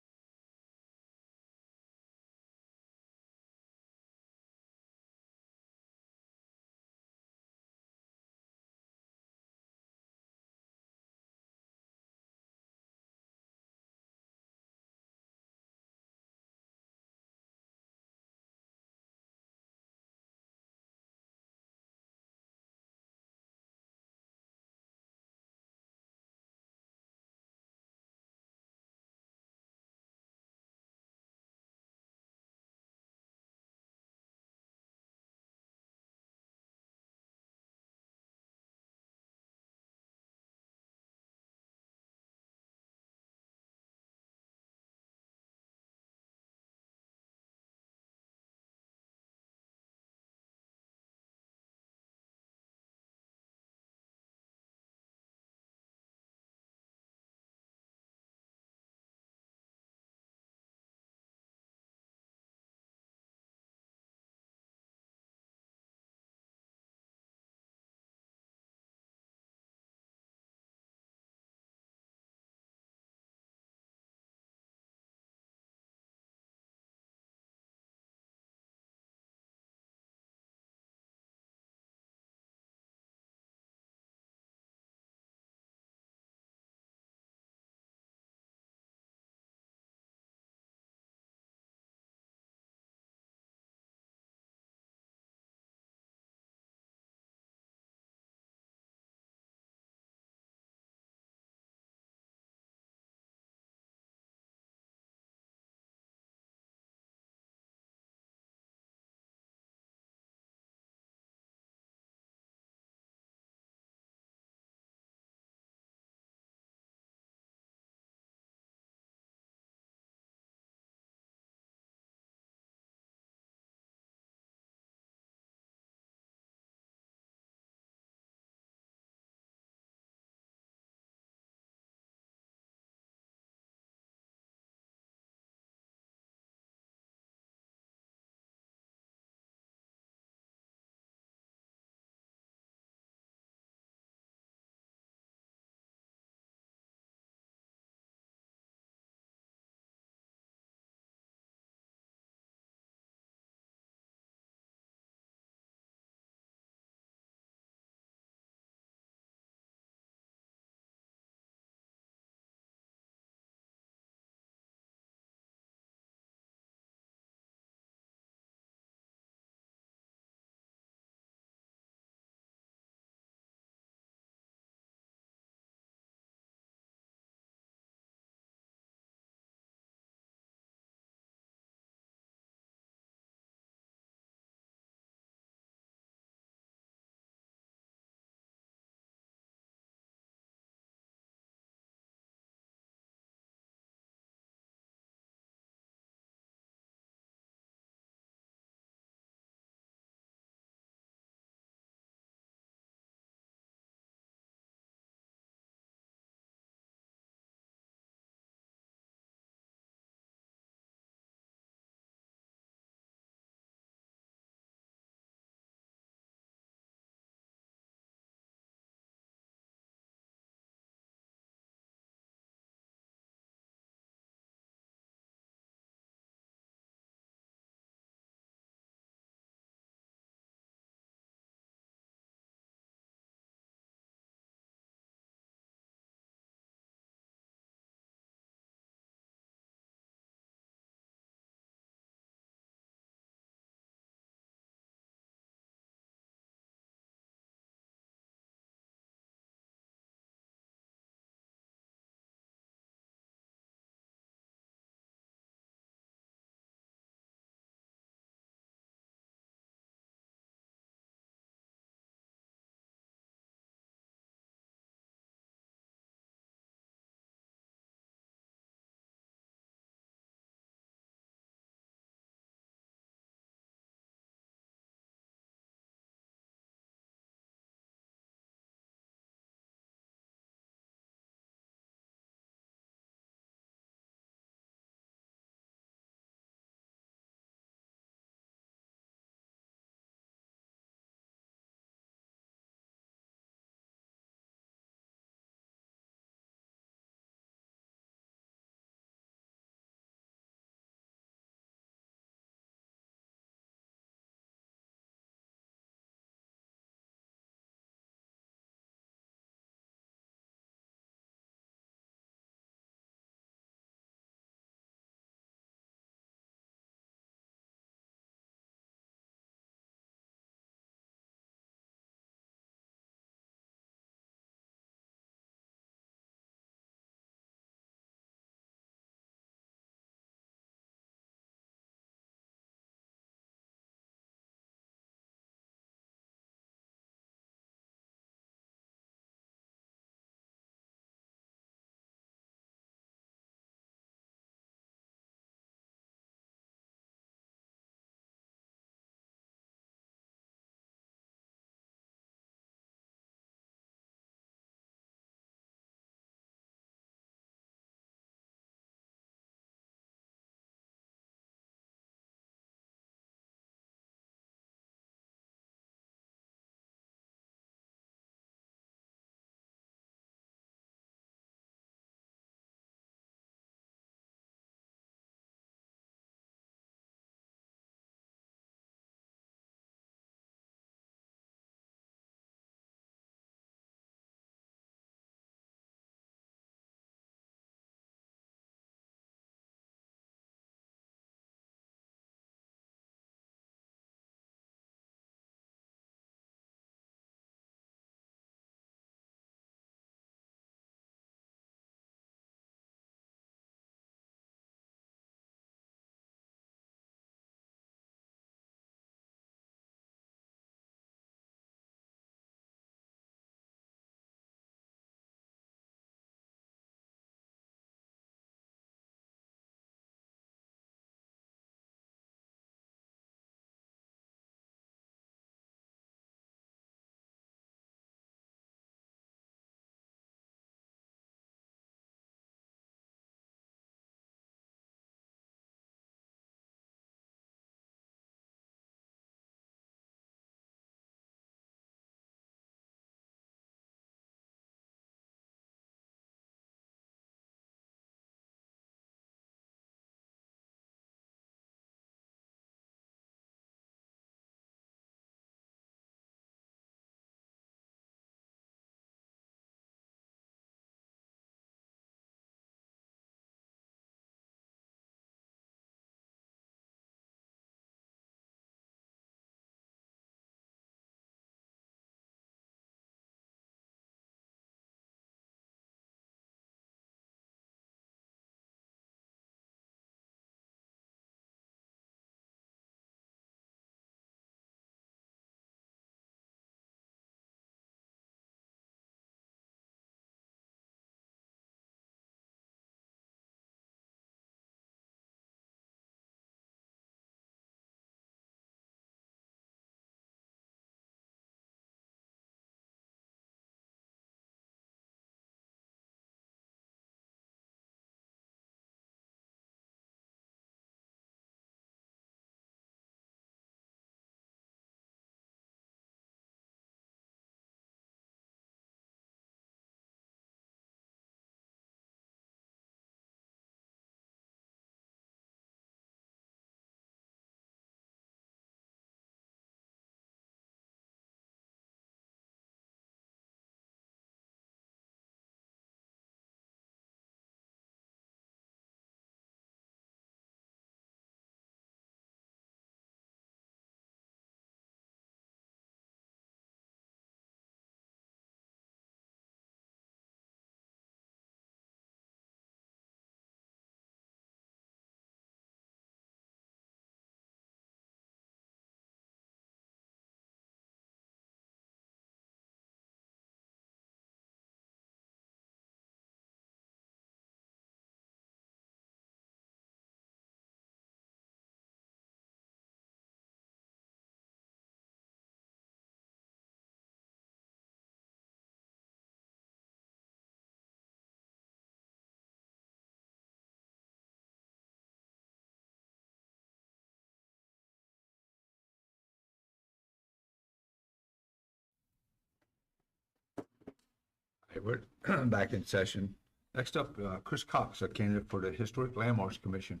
S1: Hey, we're back in session. Next up, Chris Cox, a candidate for the Historic Landmarks Commission.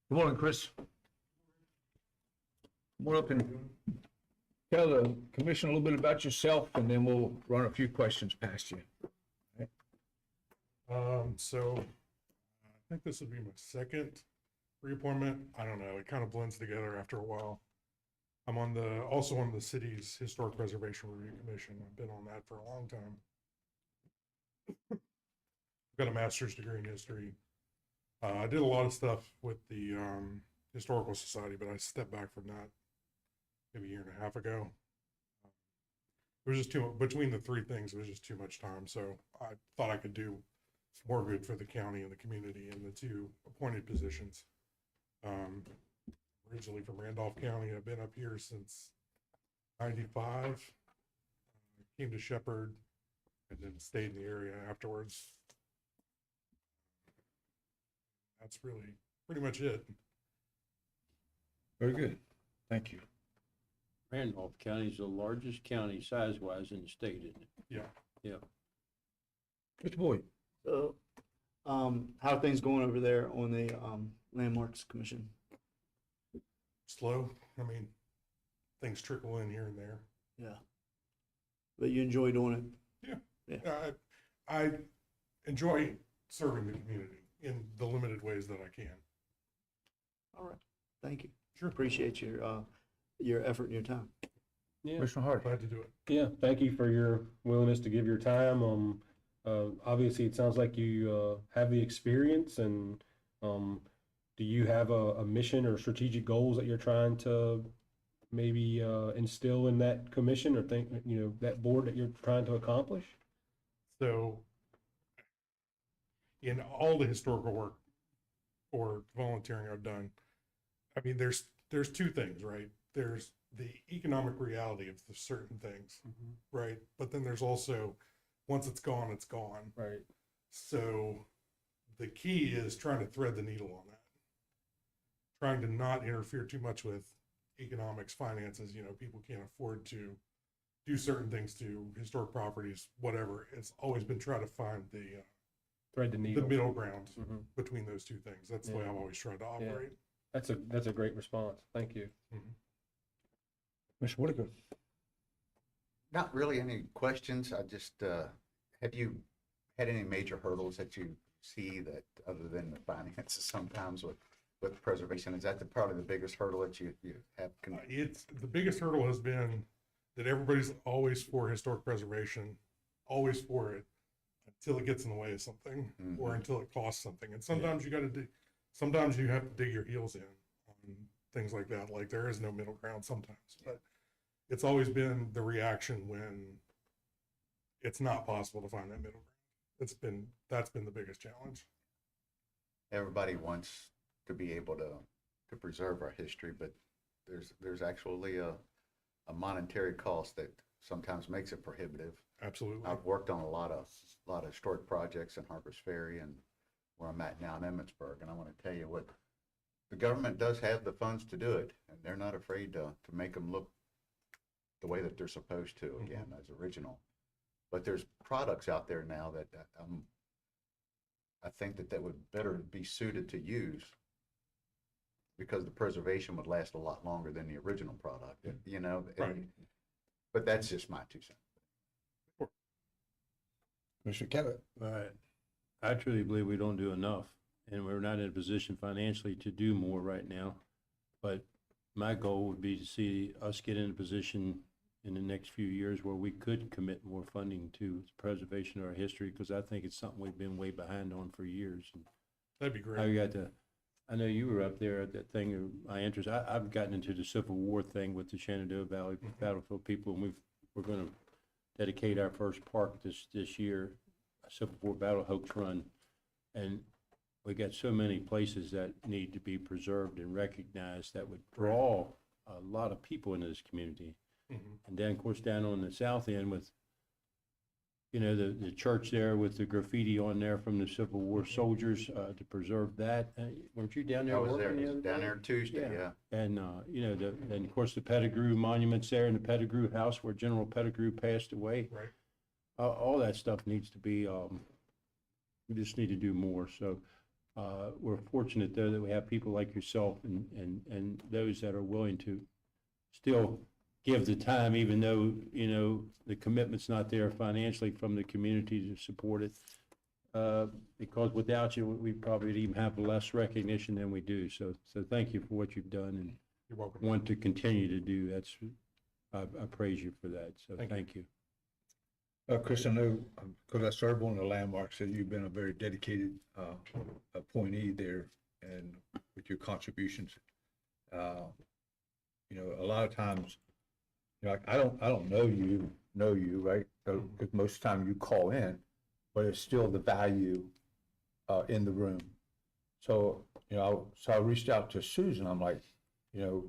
S1: Good morning, Chris. Come on up and tell the commission a little bit about yourself, and then we'll run a few questions past you.
S14: So I think this will be my second reappointment. I don't know, it kind of blends together after a while. I'm also on the city's Historic Preservation Review Commission. I've been on that for a long time. I've got a master's degree in history. I did a lot of stuff with the Historical Society, but I stepped back from that maybe a year and a half ago. It was just between the three things, it was just too much time. So I thought I could do more good for the county and the community in the two appointed positions. Originally from Randolph County, I've been up here since '95. Came to Shepherd and then stayed in the area afterwards. That's really pretty much it.
S1: Very good. Thank you.
S6: Randolph County is the largest county size-wise in the state, isn't it?
S14: Yeah.
S6: Yeah.
S1: Mr. Boyd.
S5: So, how are things going over there on the Landmarks Commission?
S14: Slow. I mean, things trickle in here and there.
S5: Yeah. But you enjoy doing it?
S14: I enjoy serving the community in the limited ways that I can.
S5: All right. Thank you.
S14: Sure.
S5: Appreciate your effort and your time.
S3: Yeah.
S1: Commissioner Hardy.
S14: Glad to do it.
S3: Yeah, thank you for your willingness to give your time. Obviously, it sounds like you have the experience, and do you have a mission or strategic goals that you're trying to maybe instill in that commission, or that board that you're trying to accomplish?
S14: So in all the historical work or volunteering I've done, I mean, there's two things, right? There's the economic reality of the certain things, right? But then there's also, once it's gone, it's gone.
S3: Right.
S14: So the key is trying to thread the needle on that. Trying to not interfere too much with economics, finances. People can't afford to do certain things to historic properties, whatever. It's always been trying to find the
S3: Thread the needle.
S14: middle ground
S3: Mhm.
S14: between those two things. That's the way
S3: Yeah.
S14: I've always tried to operate.
S3: That's a great response. Thank you.
S1: Mr. Whitaker.
S8: Not really any questions. I just, have you had any major hurdles that you see that, other than the finances sometimes with preservation? Is that probably the biggest hurdle that you have?
S14: It's the biggest hurdle has been that everybody's always for historic preservation, always for it, until it gets in the way of something or until it costs something. And sometimes sometimes you have to dig your heels in on things like that. Like there is no middle ground sometimes, but it's always been the reaction when it's not possible to find that middle ground. That's been the biggest challenge.
S8: Everybody wants to be able to preserve our history, but there's actually a monetary cost that sometimes makes it prohibitive.
S14: Absolutely.
S8: I've worked on a lot of historic projects in Harpers Ferry and where I'm at now in Emmitsburg, and I want to tell you what the government does have the funds to do it, and they're not afraid to make them look the way that they're supposed to, again, as original. But there's products out there now that I think that would better be suited to use, because the preservation would last a lot longer than the original product,
S14: Right.
S8: But that's just my 2 cents.
S1: Mr. Cabot.
S6: Right. I truly believe we don't do enough, and we're not in a position financially to do more right now. But my goal would be to see us get in a position in the next few years where we could commit more funding to preservation of our history, because I think it's something we've been way behind on for years.
S14: That'd be great.
S6: I know you were up there at that thing of my interest. I've gotten into the Civil War thing with the Shenandoah Valley Battlefield people, and we're going to dedicate our first park this year, a Civil War Battle Hoax Run, and we got so many places that need to be preserved and recognized that would draw a lot of people into this community. And then, of course, down on the south end with, the church there with the graffiti on there from the Civil War soldiers, to preserve that. Weren't you down there
S8: I was there,
S6: working the other
S8: down
S6: day?
S8: there Tuesday, yeah.
S6: And, and of course, the Pettigrew monuments there in the Pettigrew house where General Pettigrew passed away.
S14: Right.
S6: all that stuff needs to be, we just need to do more. So we're fortunate though that we have people like yourself and those that are willing to still give the time, even though, you know, the commitment's not there financially from the community to support it. Because without you, we probably even have less recognition than we do. So thank you for what you've done and
S14: You're welcome.
S6: want to continue to do. That's, I praise you for that. So thank you.
S1: Chris, I know, because I served on the landmarks, that you've been a very dedicated appointee there and with your contributions. You know, a lot of times, you know, like, I don't know you, right? Because most of the time you call in, but it's still the value in the room. So, you know, I reached out to Susan. I'm like, you know,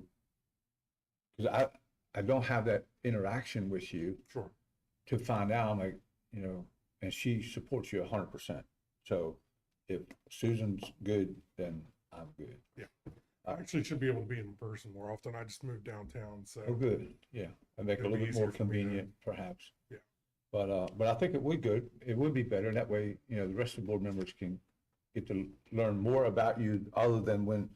S1: because I don't have that interaction with you.
S14: Sure.
S1: To find out, I'm like, you know, and she supports you 100%. So if Susan's good, then I'm good.
S14: Yeah. I actually should be able to be in person more often. I just moved downtown, so.
S1: Oh, good. Yeah. And make it a
S14: It'll
S1: little
S14: be
S1: bit more
S14: easier for me to-
S1: convenient, perhaps.
S14: Yeah.
S1: But I think it would good. It would be better. And that way, you know, the rest of the board members can get to learn more about you other than when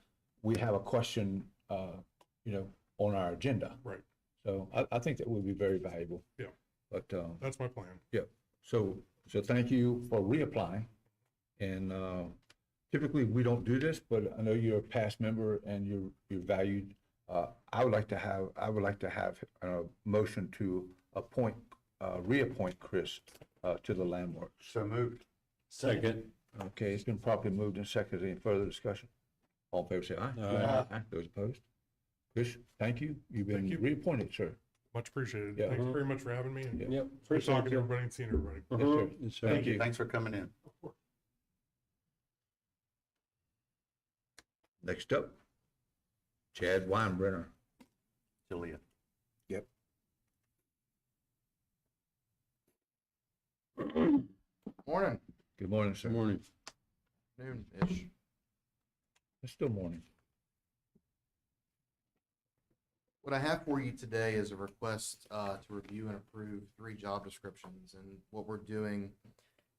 S1: we have a question, you know, on our agenda.
S14: Right.
S1: So I think that would be very valuable.
S14: Yeah.
S1: But,
S14: That's my plan.
S1: yeah, so thank you for reapplying. And typically, we don't do this, but I know you're a past member and you're valued. I would like to have a motion to reappoint Chris to the landmark.
S8: So moved.
S6: Second.
S1: Okay, it's been properly moved and seconded. Any further discussion? All in favor, say aye.
S6: Aye.
S1: Those opposed? Chris, thank you. You've been
S14: Thank you.
S1: reappointed, sir.
S14: Much appreciated.
S1: Yeah.
S14: Thanks very much for having me. And
S6: Yep.
S14: good talking to everybody and seeing everybody.
S1: Yes, sir.
S6: Yes, sir.
S1: Thank you.
S8: Thanks for coming in.
S1: Next up, Chad Weinbrenner.
S8: Julia.
S1: Yep.
S15: Morning,
S1: Good morning, sir.
S6: Good morning.
S15: noon-ish.
S1: It's still morning.
S15: What I have for you today is a request to review and approve 3 job descriptions. And what we're doing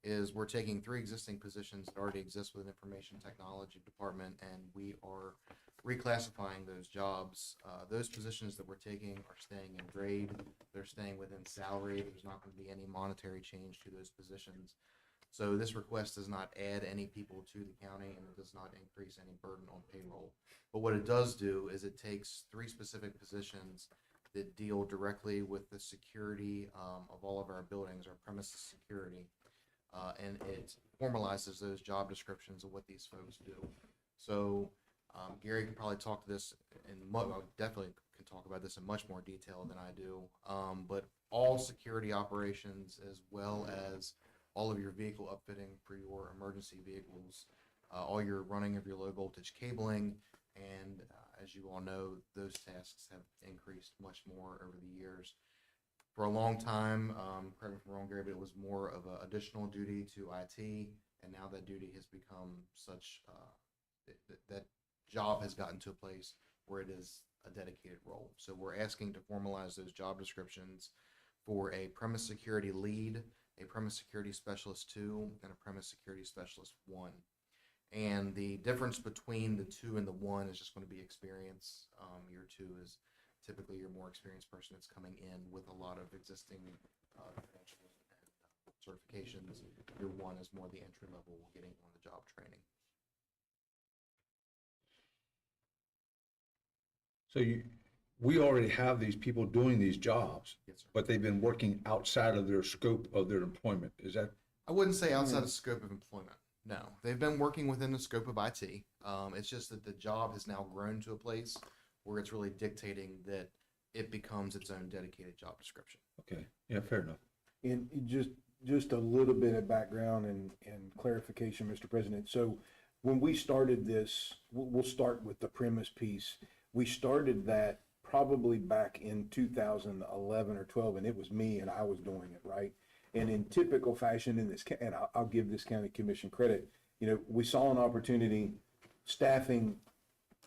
S15: is we're taking 3 existing positions that already exist within Information Technology Department, and we are reclassifying those jobs. Those positions that we're taking are staying in grade. They're staying within salary. There's not going to be any monetary change to those positions. So this request does not add any people to the county, and it does not increase any burden on payroll. But what it does do is it takes 3 specific positions that deal directly with the security of all of our buildings, our premises security, and it formalizes those job descriptions of what these folks do. So Gary can probably talk to this definitely can talk about this in much more detail than I do. But all security operations, as well as all of your vehicle upfitting for your emergency vehicles, all your running of your low voltage cabling, and as you all know, those tasks have increased much more over the years. For a long time, correct me if I'm wrong, Gary, but it was more of an additional duty to IT, and now that duty has become such, that job has gotten to a place where it is a dedicated role. So we're asking to formalize those job descriptions for a premise security lead, a premise security specialist 2, and a premise security specialist 1. And the difference between the 2 and the 1 is just going to be experience. Your 2 is typically your more experienced person that's coming in with a lot of existing credentials and certifications. Your 1 is more the entry level, getting on the job training.
S1: So we already have these people doing these jobs,
S15: Yes, sir.
S1: but they've been working outside of their scope of their employment. Is that?
S15: I wouldn't say outside of scope of employment. No, they've been working within the scope of IT. It's just that the job has now grown to a place where it's really dictating that it becomes its own dedicated job description.
S1: Okay, yeah, fair enough.
S2: And just a little bit of background and clarification, Mr. President. So when we started this, we'll start with the premise piece. We started that probably back in 2011 or 12, and it was me and I was doing it, right? And in typical fashion in this, and I'll give this county commission credit, you know, we saw an opportunity,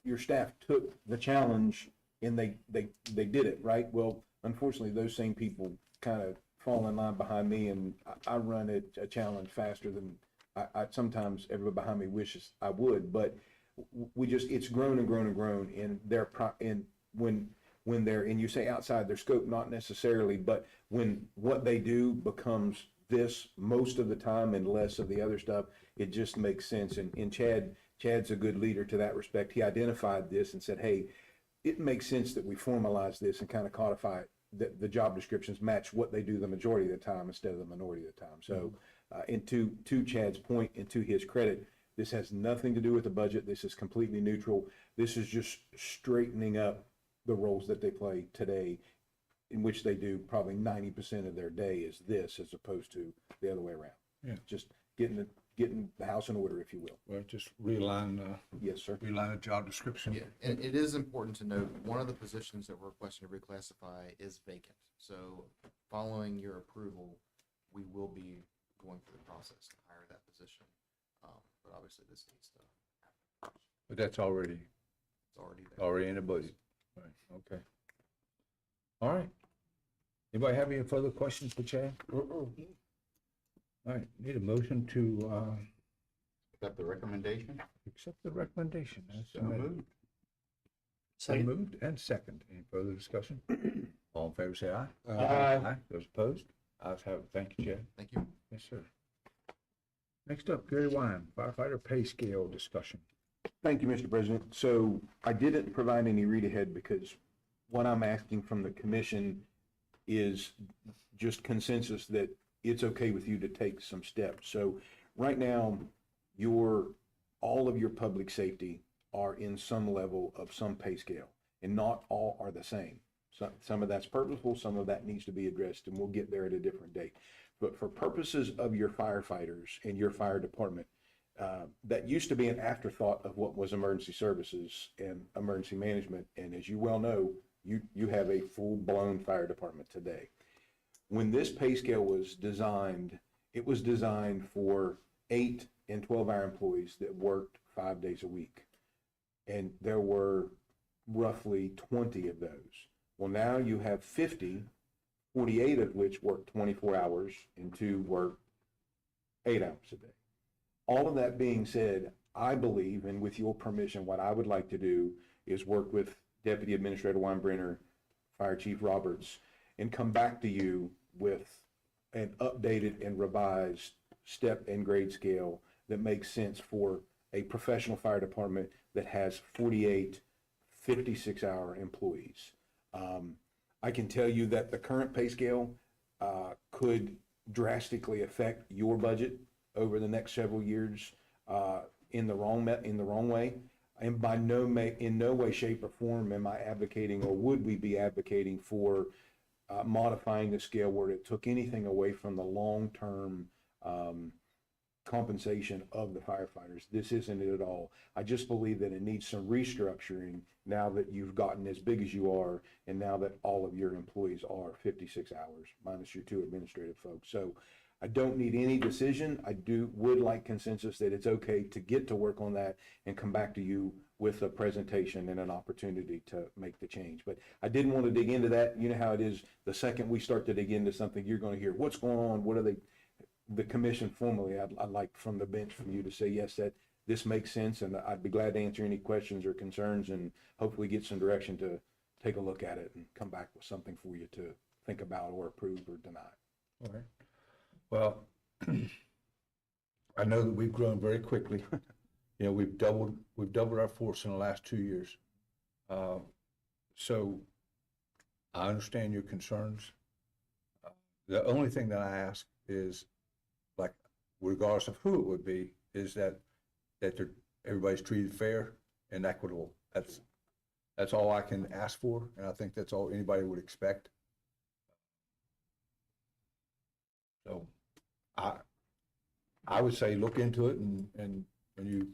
S2: your staff took the challenge and they did it, right? Well, unfortunately, those same people kind of fall in line behind me, and I run a challenge faster than I sometimes everybody behind me wishes I would, but we just, it's grown and grown and grown, and when they're, and you say outside their scope, not necessarily, but when what they do becomes this most of the time and less of the other stuff, it just makes sense. And Chad's a good leader to that respect. He identified this and said, hey, it makes sense that we formalize this and kind of codify it, that the job descriptions match what they do the majority of the time instead of the minority of the time. So, and to Chad's point and to his credit, this has nothing to do with the budget. This is completely neutral. This is just straightening up the roles that they play today, in which they do probably 90% of their day is this, as opposed to the other way around.
S1: Yeah.
S2: Just getting the house in order, if you will.
S1: Well, just realign,
S2: Yes, sir.
S1: realign the job description.
S15: Yeah, and it is important to note, one of the positions that we're requesting to reclassify is vacant. So following your approval, we will be going through the process to hire that position. But obviously this needs to happen.
S1: But that's already
S15: It's already there.
S1: already in the budget. Right, okay. All right. Anybody have any further questions for Chad? All right, need a motion to,
S8: Accept the recommendation?
S1: accept the recommendation. That's
S8: So moved.
S1: Been moved and second. Any further discussion? All in favor, say aye.
S3: Aye.
S1: Those opposed? Ayes have it. Thank you, Chad.
S15: Thank you.
S1: Yes, sir. Next up, Gary Wine, firefighter pay scale discussion.
S2: Thank you, Mr. President. So I didn't provide any read ahead because what I'm asking from the commission is just consensus that it's okay with you to take some steps. So right now, all of your public safety are in some level of some pay scale, and not all are the same. Some of that's purposeful, some of that needs to be addressed, and we'll get there at a different date. But for purposes of your firefighters and your fire department, that used to be an afterthought of what was emergency services and emergency management. And as you well know, you have a full-blown fire department today. When this pay scale was designed, it was designed for 8 and 12-hour employees that worked 5 days a week. And there were roughly 20 of those. Well, now you have 50, 48 of which work 24 hours and 2 work 8 hours a day. All of that being said, I believe, and with your permission, what I would like to do is work with Deputy Administrator Weinbrenner, Fire Chief Roberts, and come back to you with an updated and revised step and grade scale that makes sense for a professional fire department that has 48, 56-hour employees. I can tell you that the current pay scale could drastically affect your budget over the next several years in the wrong way. And in no way, shape, or form am I advocating, or would we be advocating for modifying the scale where it took anything away from the long-term compensation of the firefighters. This isn't it at all. I just believe that it needs some restructuring now that you've gotten as big as you are, and now that all of your employees are 56 hours, minus your 2 administrative folks. So I don't need any decision. I would like consensus that it's okay to get to work on that and come back to you with a presentation and an opportunity to make the change. But I didn't want to dig into that. You know how it is. The second we start to dig into something, you're going to hear what's going on. What are they? The commission formally, I'd like from the bench from you to say, yes, that this makes sense, and I'd be glad to answer any questions or concerns and hopefully get some direction to take a look at it and come back with something for you to think about or approve or deny.
S1: All right. Well, I know that we've grown very quickly. You know, we've doubled our force in the last 2 years. So I understand your concerns. The only thing that I ask is, like, regardless of who it would be, is that everybody's treated fair and equitable. That's all I can ask for, and I think that's all anybody would expect. So I would say look into it, and when you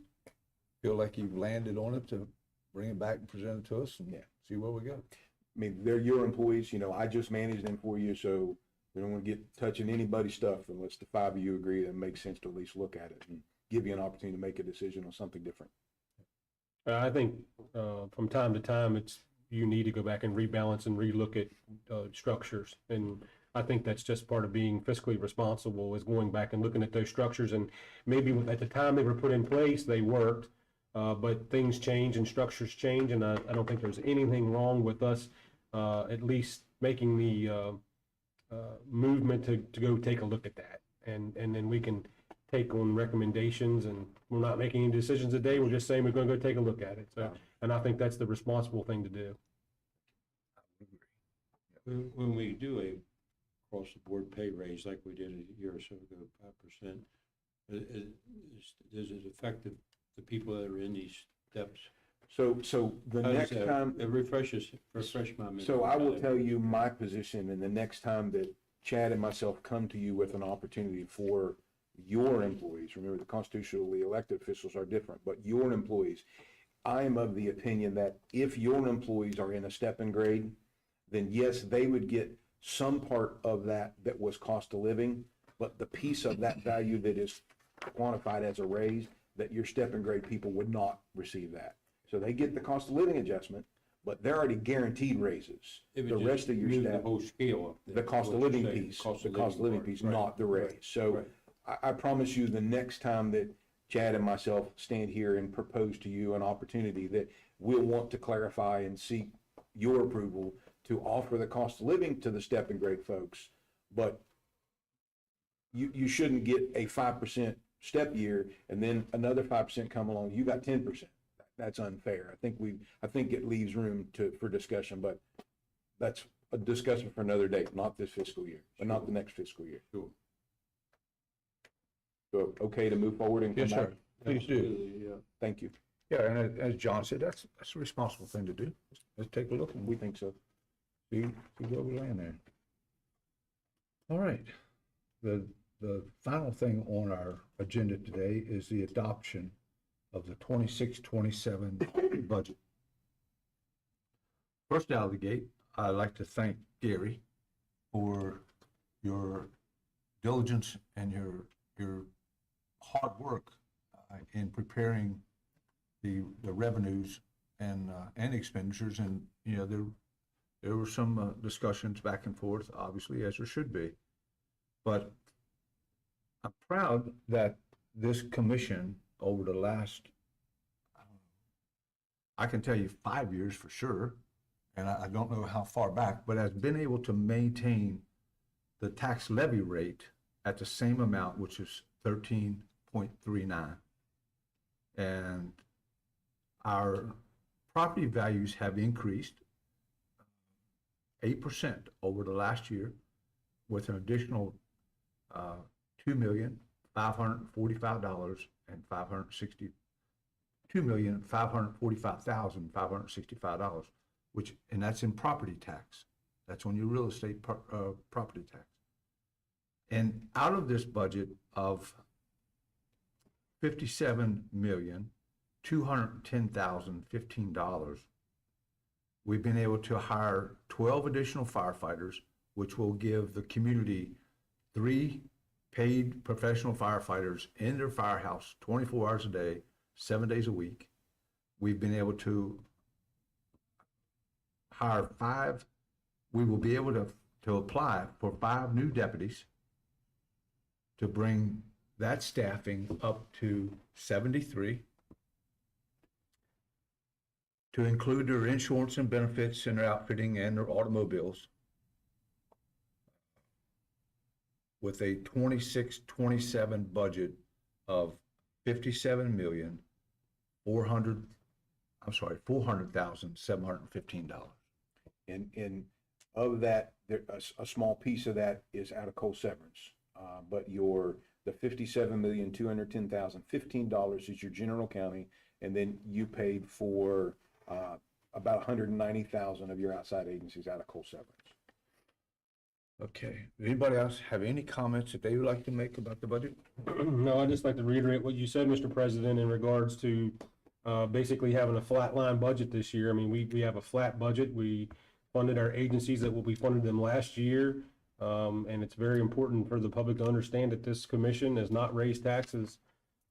S1: feel like you've landed on it, to bring it back and present it to us and see where we go.
S2: I mean, they're your employees. You know, I just manage them for you, so we don't want to get touching anybody's stuff unless the 5 of you agree that it makes sense to at least look at it and give you an opportunity to make a decision on something different.
S3: I think from time to time, you need to go back and rebalance and relook at structures. And I think that's just part of being fiscally responsible, is going back and looking at those structures, and maybe at the time they were put in place, they worked, but things change and structures change, and I don't think there's anything wrong with us, at least making the, movement to go take a look at that. And then we can take on recommendations, and we're not making any decisions today, we're just saying we're gonna go take a look at it. So, and I think that's the responsible thing to do.
S6: When we do a across-the-board pay raise like we did a year or so ago, 5%, does it affect the people that are in these steps?
S2: So the
S6: How does
S2: next
S6: that-
S2: time.
S6: It refresh my memory.
S2: So I will tell you my position, and the next time that Chad and myself come to you with an opportunity for your employees, remember the constitutionally elected officials are different, but your employees, I am of the opinion that if your employees are in a step-in grade, then yes, they would get some part of that was cost of living, but the piece of that value that is quantified as a raise, that your step-in grade people would not receive that. So they get the cost of living adjustment, but they're already guaranteed raises.
S6: It would
S2: The
S6: just
S2: rest of your
S6: move
S2: staff,
S6: the whole scale up.
S2: the cost of living piece,
S6: Cost
S2: the cost of living
S6: part,
S2: piece,
S6: right,
S2: not the raise.
S6: right,
S2: So
S6: right.
S2: I promise you, the next time that Chad and myself stand here and propose to you an opportunity, that we'll want to clarify and seek your approval to offer the cost of living to the step and grade folks, but you shouldn't get a 5% step year and then another 5% come along, you got 10%. That's unfair. I think it leaves room for discussion, but that's a discussion for another date, not this fiscal year, but not the next fiscal year.
S6: Sure.
S2: So, okay to move forward and come
S1: Yes,
S2: back?
S1: sir. Please do.
S6: Absolutely, yeah.
S2: Thank you.
S1: Yeah, and as John said, that's a responsible thing to do. Let's take a look and
S2: We think so.
S1: see where we land there. All right. The final thing on our agenda today is the adoption of the 26-27 budget. First out of the gate, I'd like to thank Gary for your diligence and your hard work in preparing the revenues and expenditures. And, you know, there were some discussions back and forth, obviously, as there should be. But I'm proud that this commission over the last, I can tell you 5 years for sure, and I don't know how far back, but has been able to maintain the tax levy rate at the same amount, which is 13.39. And our property values have increased 8% over the last year, with an additional $2,545,565, and that's in property tax. That's on your real estate property tax. And out of this budget of $57,210,015, we've been able to hire 12 additional firefighters, which will give the community 3 paid professional firefighters in their firehouse 24 hours a day, 7 days a week. We've been able to hire 5. We will be able to apply for 5 new deputies to bring that staffing up to 73, to include their insurance and benefits and their outfitting and their automobiles, with a 26-27 budget of $400,715.
S2: And of that, a small piece of that is out of coal severance. But the $57,210,015 is your general county, and then you paid for about $190,000 of your outside agencies out of coal severance.
S1: Okay, anybody else have any comments that they would like to make about the budget?
S3: No, I'd just like to reiterate what you said, Mr. President, in regards to basically having a flat line budget this year. I mean, we have a flat budget. We funded our agencies that we funded them last year. And it's very important for the public to understand that this commission has not raised taxes.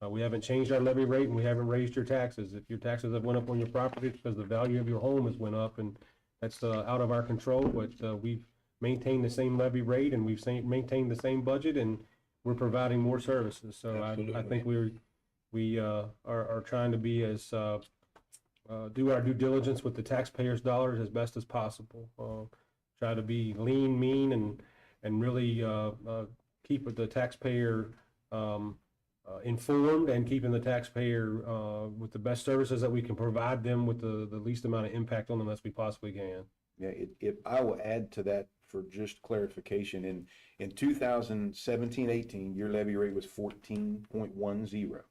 S3: We haven't changed our levy rate, and we haven't raised your taxes. If your taxes have went up on your property, it's because the value of your home has went up, and that's out of our control. But we've maintain the same levy rate, and we've maintained the same budget, and we're providing more services. So I think we are trying to be as, do our due diligence with the taxpayers' dollars as best as possible. Try to be lean, mean, and really keep the taxpayer informed, and keeping the taxpayer with the best services that we can provide them with the least amount of impact on them as we possibly can.
S2: Yeah, I will add to that for just clarification. In 2017-18, your levy rate was 14.10.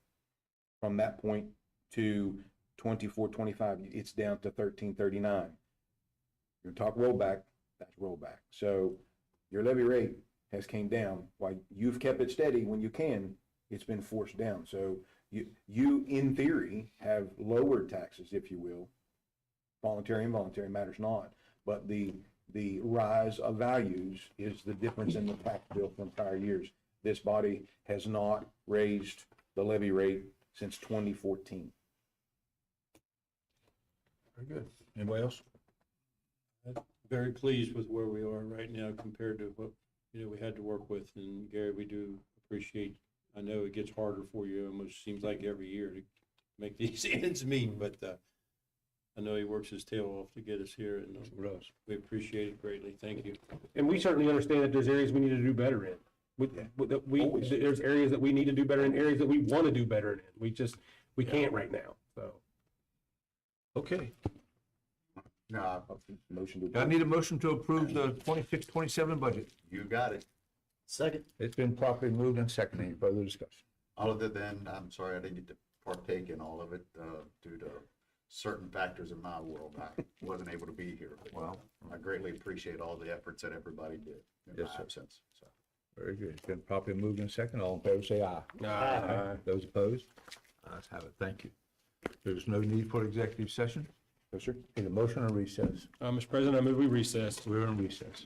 S2: From that point to 24-25, it's down to 13.39. You talk rollback, that's rollback. So your levy rate has came down. While you've kept it steady when you can, it's been forced down. So you in theory have lowered taxes, if you will. Voluntary, involuntary matters not. But the rise of values is the difference in the tax bill from prior years. This body has not raised the levy rate since 2014.
S1: Very good. Anybody else?
S6: Very pleased with where we are right now compared to what, we had to work with. And Gary, we do appreciate, I know it gets harder for you, almost seems like every year to make these ends meet, but I know he works his tail off to get us here, and we appreciate it greatly. Thank you.
S3: And we certainly understand that there's areas we need to do better in. There's areas that we need to do better in, areas that we want to do better in. We can't right now, so.
S1: Okay.
S2: Motion to
S1: I need a motion to approve the 26-27 budget.
S8: You got it.
S5: Second.
S1: It's been properly moved and seconded. Any further discussion?
S8: Other than, I'm sorry, I didn't get to partake in all of it, due to certain factors in my world. I wasn't able to be here, but
S1: Well,
S8: I greatly appreciate all the efforts that everybody did in
S1: Yes,
S8: my
S1: sir.
S8: absence. So.
S1: very good. It's been properly moved and seconded. All in favor, say aye.
S3: Aye.
S1: Those opposed? Ayes have it. Thank you. There's no need for executive session.
S2: No, sir.
S1: Need a motion or recess?
S3: Mr. President, I move we recess.
S1: We're in recess.